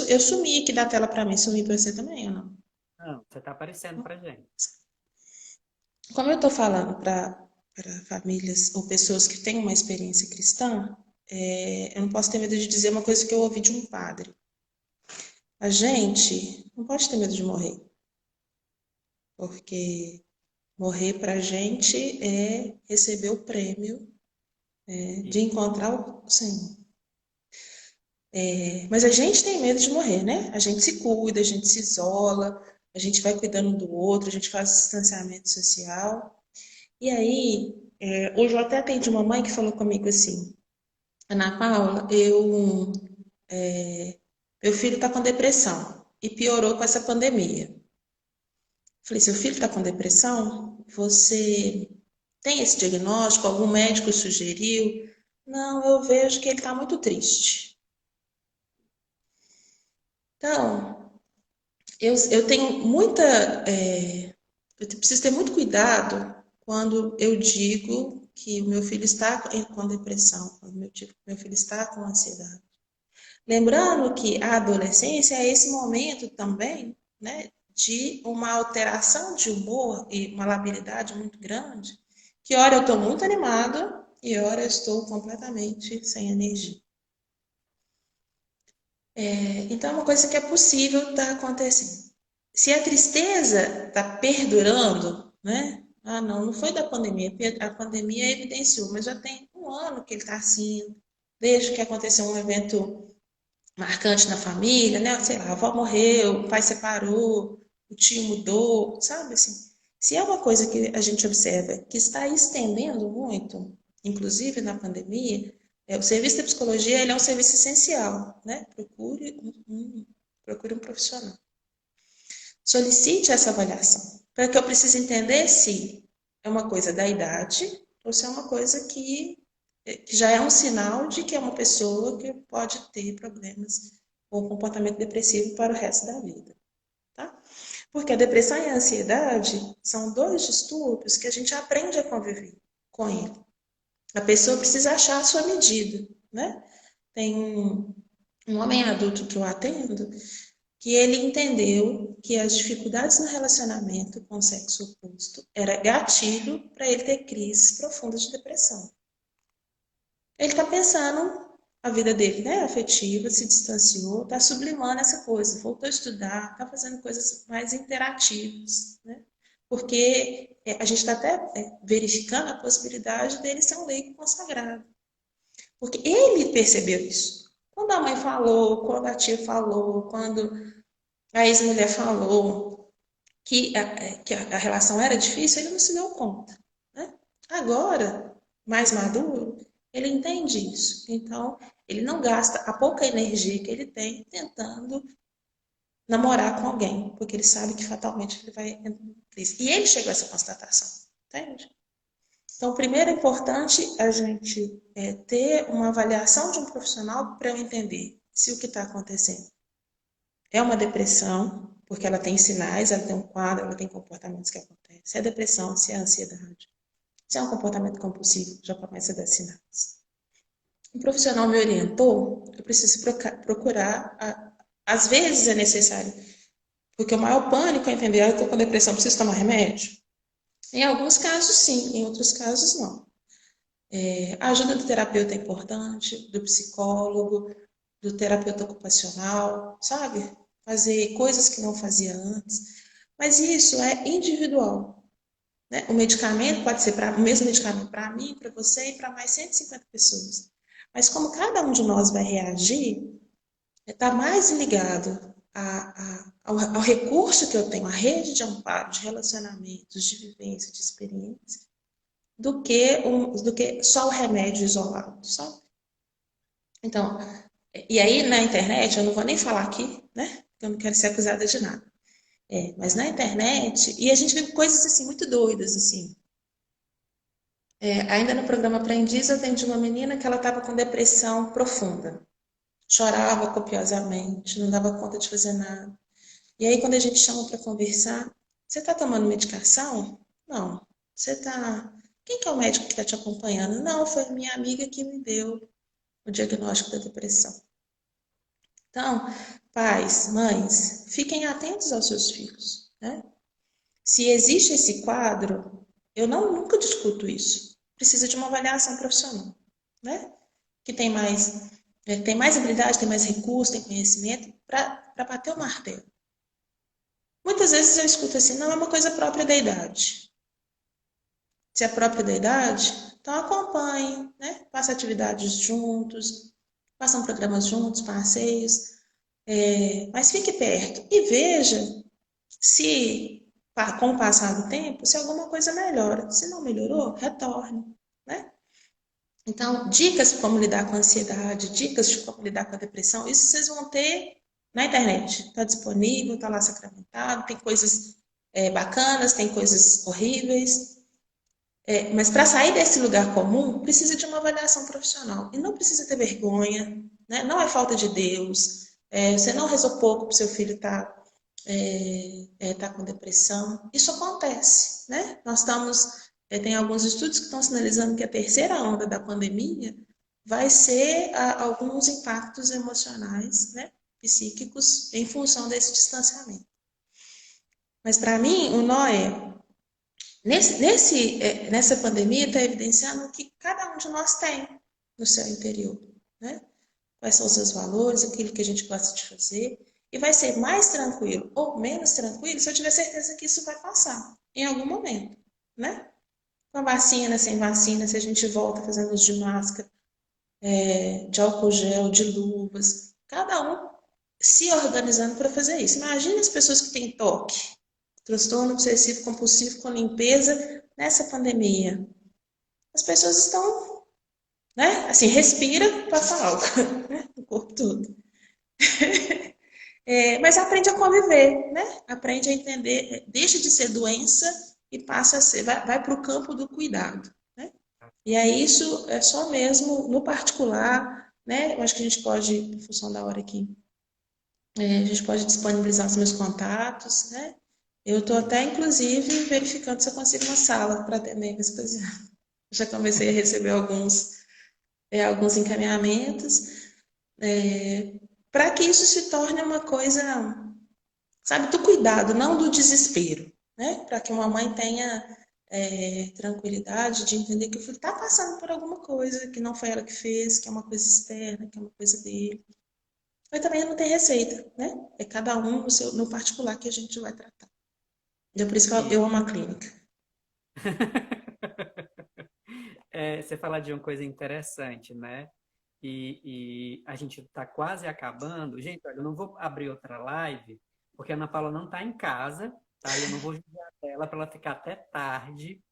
eu sumi aqui da tela para mim, sumi para você também, ou não? Não, você está aparecendo para gente. Como eu estou falando para famílias ou pessoas que têm uma experiência cristã, eu não posso ter medo de dizer uma coisa que eu ouvi de um padre. A gente não pode ter medo de morrer, porque morrer para a gente é receber o prêmio de E, encontrar o Senhor. Mas a gente tem medo de morrer, né? A gente se cuida, a gente se isola, a gente vai cuidando do outro, a gente faz distanciamento social. E aí, hoje eu até atendi uma mãe que falou comigo assim, Ana Paula, meu filho está com depressão e piorou com essa pandemia. Falei, seu filho está com depressão? Você tem esse diagnóstico? Algum médico sugeriu? Não, eu vejo que ele está muito triste. Então, eu tenho muita. Eu preciso ter muito cuidado quando eu digo que o meu filho está com depressão, quando meu filho está com ansiedade. Lembrando que a adolescência é esse momento também, né, de uma alteração de humor e uma labilidade muito grande, que ora eu estou muito animada e ora eu estou completamente sem energia. Então é uma coisa que é possível estar acontecendo. Se a tristeza está perdurando, né? Ah, não, não foi da pandemia, a pandemia evidenciou, mas já tem um ano que ele está assim, desde que aconteceu um evento marcante na família, né? Sei lá, a avó morreu, o pai separou, o tio mudou, sabe assim? Se é uma coisa que a gente observa que está estendendo muito, inclusive na pandemia, o serviço de psicologia ele é um serviço essencial, né? Procure um profissional. Solicite essa avaliação, para que eu precise entender se é uma coisa da idade ou se é uma coisa que já é um sinal de que é uma pessoa que pode ter problemas ou comportamento depressivo para o resto da vida, tá? Porque a depressão e a ansiedade são dois distúrbios que a gente aprende a conviver com ele. A pessoa precisa achar a sua medida, né? Tem um homem adulto que eu atendo que ele entendeu que as dificuldades no relacionamento com o sexo oposto era gatilho para ele ter crises profundas de depressão. Ele está pensando a vida dele, né, afetiva, se distanciou, está sublimando essa coisa, voltou a estudar, está fazendo coisas mais interativas, né? Porque a gente está até verificando a possibilidade dele ser um leigo consagrado. Porque ele percebeu isso. Quando a mãe falou, quando a tia falou, quando a ex-mulher falou que a relação era difícil, ele não se deu conta. Né? Agora, mais maduro, ele entende isso. Então, ele não gasta a pouca energia que ele tem tentando namorar com alguém, porque ele sabe que fatalmente ele vai entrar em crise. E ele chegou a essa constatação, entende? Então, primeiro é importante a gente ter uma avaliação de um profissional para eu entender se o que está acontecendo é uma depressão, porque ela tem sinais, ela tem um quadro, ela tem comportamentos que acontecem. Se é depressão, se é ansiedade, se é um comportamento compulsivo, já começa a dar sinais. Um profissional me orientou, eu preciso procurar, às vezes é necessário, porque o maior pânico é entender, eu estou com depressão, preciso tomar remédio? Em alguns casos, sim, em outros casos, não. A ajuda do terapeuta é importante, do psicólogo, do terapeuta ocupacional, sabe? Fazer coisas que não fazia antes. Mas isso é individual. Né? O medicamento pode ser o mesmo medicamento para mim, para você e para mais 150 pessoas. Mas como cada um de nós vai reagir, está mais ligado ao recurso que eu tenho, a rede de amparo, de relacionamentos, de vivência, de experiência, do que só o remédio isolado, sabe? Então, e aí na internet, eu não vou nem falar aqui, né? Porque eu não quero ser acusada de nada. Mas na internet, e a gente vê coisas assim muito doidas, assim. Ainda no programa Aprendiz, eu atendi uma menina que ela estava com depressão profunda. Chorava copiosamente, não dava conta de fazer nada. E aí, quando a gente chama para conversar, você está tomando medicação? Não. Você está. Quem que é o médico que está te acompanhando? Não, foi minha amiga que me deu o diagnóstico da depressão. Então, pais, mães, fiquem atentos aos seus filhos, né? Se existe esse quadro, eu nunca discuto isso. Precisa de uma avaliação profissional, né? Que tem mais habilidade, tem mais recurso, tem conhecimento para bater o martelo. Muitas vezes eu escuto assim, não é uma coisa própria da idade. Se é própria da idade, então acompanhe, né? Faça atividades juntos, façam programas juntos, passeios, mas fique perto e veja se, com o passar do tempo, se alguma coisa melhora. Se não melhorou, retorne, né? Então, dicas de como lidar com a ansiedade, dicas de como lidar com a depressão, isso vocês vão ter na internet. Está disponível, está lá sacramentado, tem coisas bacanas, tem coisas horríveis. Mas para sair desse lugar comum, precisa de uma avaliação profissional. E não precisa ter vergonha, né? Não é falta de Deus. Você não rezou pouco para o seu filho estar tá com depressão. Isso acontece, né? Tem alguns estudos que estão sinalizando que a terceira onda da pandemia vai ser alguns impactos emocionais, né, psíquicos, em função desse distanciamento. Mas para mim, o nó nessa pandemia está evidenciando o que cada um de nós tem no seu interior, né? Quais são os seus valores, aquilo que a gente gosta de fazer, e vai ser mais tranquilo ou menos tranquilo se eu tiver certeza que isso vai passar em algum momento, né? Com vacina, sem vacina, se a gente volta fazendo uso de máscara, de álcool gel, de luvas, cada um se organizando para fazer isso. Imagina as pessoas que têm toque, transtorno obsessivo compulsivo com limpeza nessa pandemia. As pessoas estão, né? Assim, respira, passa álcool, né? O corpo todo. Mas aprende a conviver, né? Aprende a entender, deixa de ser doença e passa a ser, vai para o campo do cuidado, né? E aí isso é só mesmo no particular, né? Eu acho que a gente pode, em função da hora aqui, a gente pode disponibilizar os meus contatos, né? Eu estou até, inclusive, verificando se eu consigo uma sala para atender Vespasiano. Já comecei a receber alguns encaminhamentos, para que isso se torne uma coisa, sabe, do cuidado, não do desespero, né? Para que uma mãe tenha tranquilidade de entender que o filho está passando por alguma coisa, que não foi ela que fez, que é uma coisa externa, que é uma coisa dele. Mas também não tem receita, né? É cada um no particular que a gente vai tratar. É por isso que eu amo a clínica. Você fala de uma coisa interessante, né? E a gente está quase acabando. Gente, olha, eu não vou abrir outra live, porque a Ana Paula não está em casa, tá? Eu não vou jogar ela para ela ficar até tarde,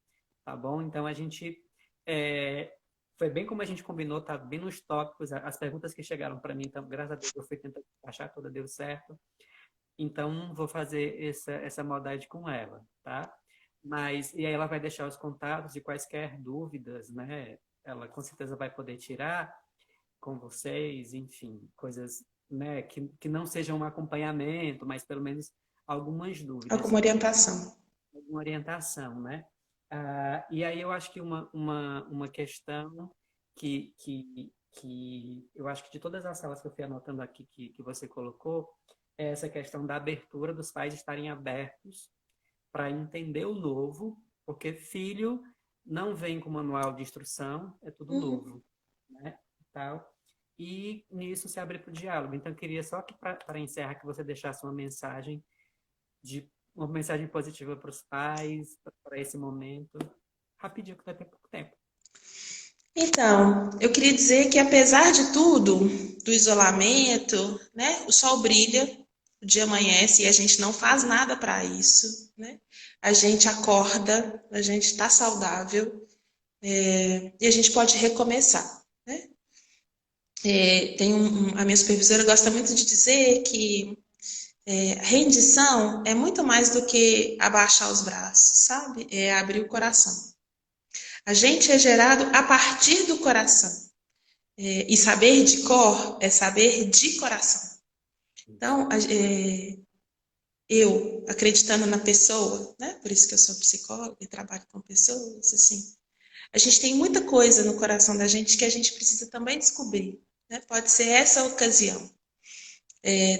tá bom? Então a gente foi bem como a gente combinou, tá bem nos tópicos. As perguntas que chegaram para mim, então, graças a Deus, eu fui tentando achar toda, deu certo. Então, vou fazer essa maldade com ela, tá? Mas, e aí ela vai deixar os contatos e quaisquer dúvidas, né? Ela com certeza vai poder tirar com vocês, enfim, coisas, né, que não sejam um acompanhamento, mas pelo menos algumas dúvidas. Alguma orientação. Alguma orientação, né? E aí eu acho que uma questão que eu acho que de todas as salas que eu fui anotando aqui que você colocou, é essa questão da abertura dos pais estarem abertos para entender o novo, porque filho não vem com manual de instrução, é tudo novo, né? Tal. E nisso se abre para o diálogo. Então, eu queria só que, para encerrar, que você deixasse uma mensagem positiva para os pais, para esse momento, rapidinho, que vai ter pouco tempo. Então, eu queria dizer que apesar de tudo, do isolamento, né, o sol brilha, o dia amanhece e a gente não faz nada para isso, né? A gente acorda, a gente está saudável e a gente pode recomeçar, né? A minha supervisora gosta muito de dizer que rendição é muito mais do que abaixar os braços, sabe? É abrir o coração. A gente é gerado a partir do coração. E saber de cor é saber de coração. Então, eu acreditando na pessoa, né? Por isso que eu sou psicóloga e trabalho com pessoas, assim. A gente tem muita coisa no coração da gente que a gente precisa também descobrir, né? Pode ser essa a ocasião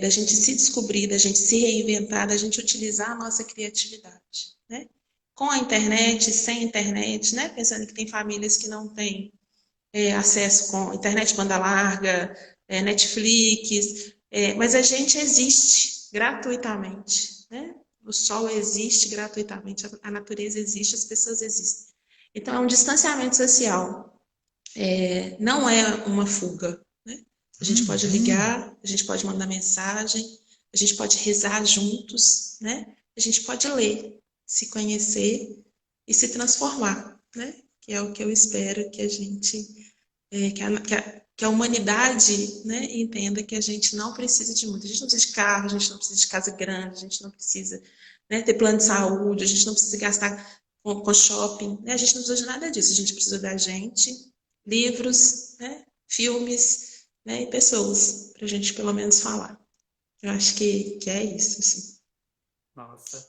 da gente se descobrir, da gente se reinventar, da gente utilizar a nossa criatividade, né? Com a internet, sem internet, né? Pensando que tem famílias que não têm acesso com internet banda larga, Netflix, mas a gente existe gratuitamente, né? O sol existe gratuitamente, a natureza existe, as pessoas existem. Então, é um distanciamento social, não é uma fuga, né? A gente pode ligar, a gente pode mandar mensagem, a gente pode rezar juntos, né? A gente pode ler, se conhecer e se transformar, né? Que é o que eu espero que a gente que a humanidade, né, entenda que a gente não precisa de muito. A gente não precisa de carro, a gente não precisa de casa grande, a gente não precisa, né, ter plano de saúde, a gente não precisa gastar com shopping, né? A gente não precisa de nada disso. A gente precisa da gente, livros, né, filmes, né, e pessoas, para a gente pelo menos falar. Eu acho que é isso, assim. Nossa,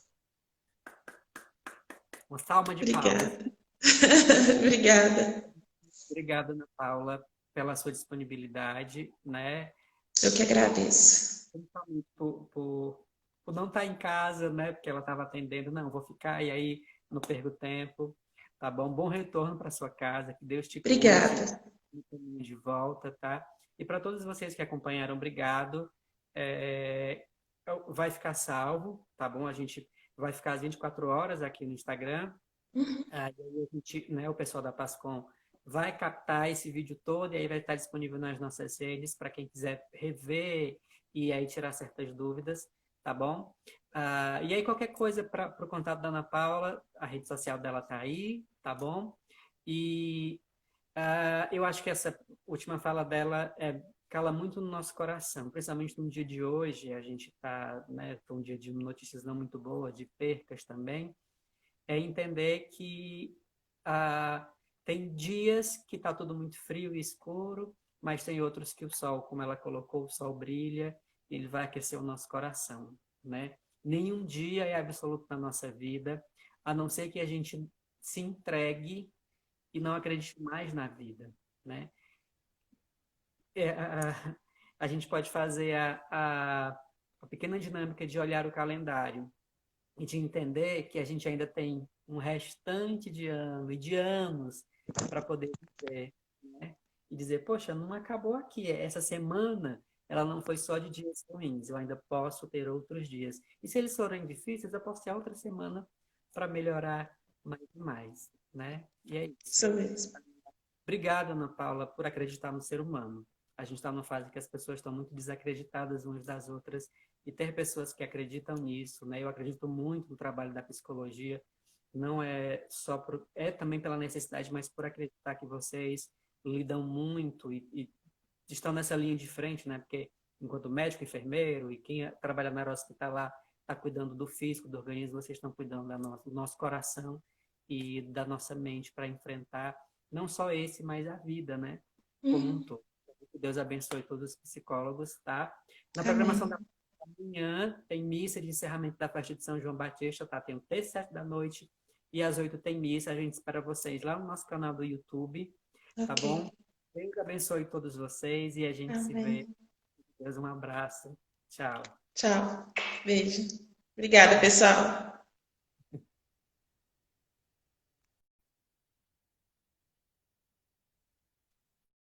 uma salva de palmas. Obrigada. Obrigada. Obrigado, Ana Paula, pela sua disponibilidade, né? Eu que agradeço. Principalmente por não estar em casa, né? Porque ela estava atendendo. Não, vou ficar e aí não perco tempo. Tá bom? Bom retorno para sua casa. Que Deus te cuide Obrigada. no caminho de volta, tá? E para todos vocês que acompanharam, obrigado. É, vai ficar salvo, tá bom? A gente vai ficar às 24 horas aqui no Instagram. Aí a gente, né, o pessoal da Pascom vai captar esse vídeo todo e aí vai estar disponível nas nossas redes para quem quiser rever e aí tirar certas dúvidas, tá bom? E aí qualquer coisa para o contato da Ana Paula, a rede social dela tá aí, tá bom? E eu acho que essa última fala dela cala muito no nosso coração, principalmente no dia de hoje, a gente está, né, foi um dia de notícias não muito boas, de percas também, é entender que tem dias que está tudo muito frio e escuro, mas tem outros que o sol, como ela colocou, o sol brilha e ele vai aquecer o nosso coração, né? Nenhum dia é absoluto na nossa vida, a não ser que a gente se entregue e não acredite mais na vida, né? A gente pode fazer a pequena dinâmica de olhar o calendário e de entender que a gente ainda tem um restante de ano e de anos para poder viver, né? E dizer, poxa, não acabou aqui. Essa semana, ela não foi só de dias ruins, eu ainda posso ter outros dias. E se eles forem difíceis, eu posso ter outra semana para melhorar mais e mais, né? E é isso. Isso mesmo. Obrigado, Ana Paula, por acreditar no ser humano. A gente está numa fase que as pessoas estão muito desacreditadas umas das outras e ter pessoas que acreditam nisso, né? Eu acredito muito no trabalho da psicologia, não é só é também pela necessidade, mas por acreditar que vocês lidam muito e estão nessa linha de frente, né? Porque enquanto médico, enfermeiro e quem trabalha na área hospitalar está cuidando do físico, do organismo, vocês estão cuidando do nosso coração e da nossa mente para enfrentar não só esse, mas a vida, né? Como um todo. Que Deus abençoe todos os psicólogos, tá? Na programação da Amém. manhã tem missa de encerramento da festa de São João Batista, tá? Tem o terço 7 da noite e às 8 tem missa. A gente espera vocês lá no nosso canal do YouTube, tá Ok. bom? Deus abençoe todos vocês e a gente se vê. Amém. Deus, um abraço. Tchau. Tchau. Beijo. Obrigada, pessoal.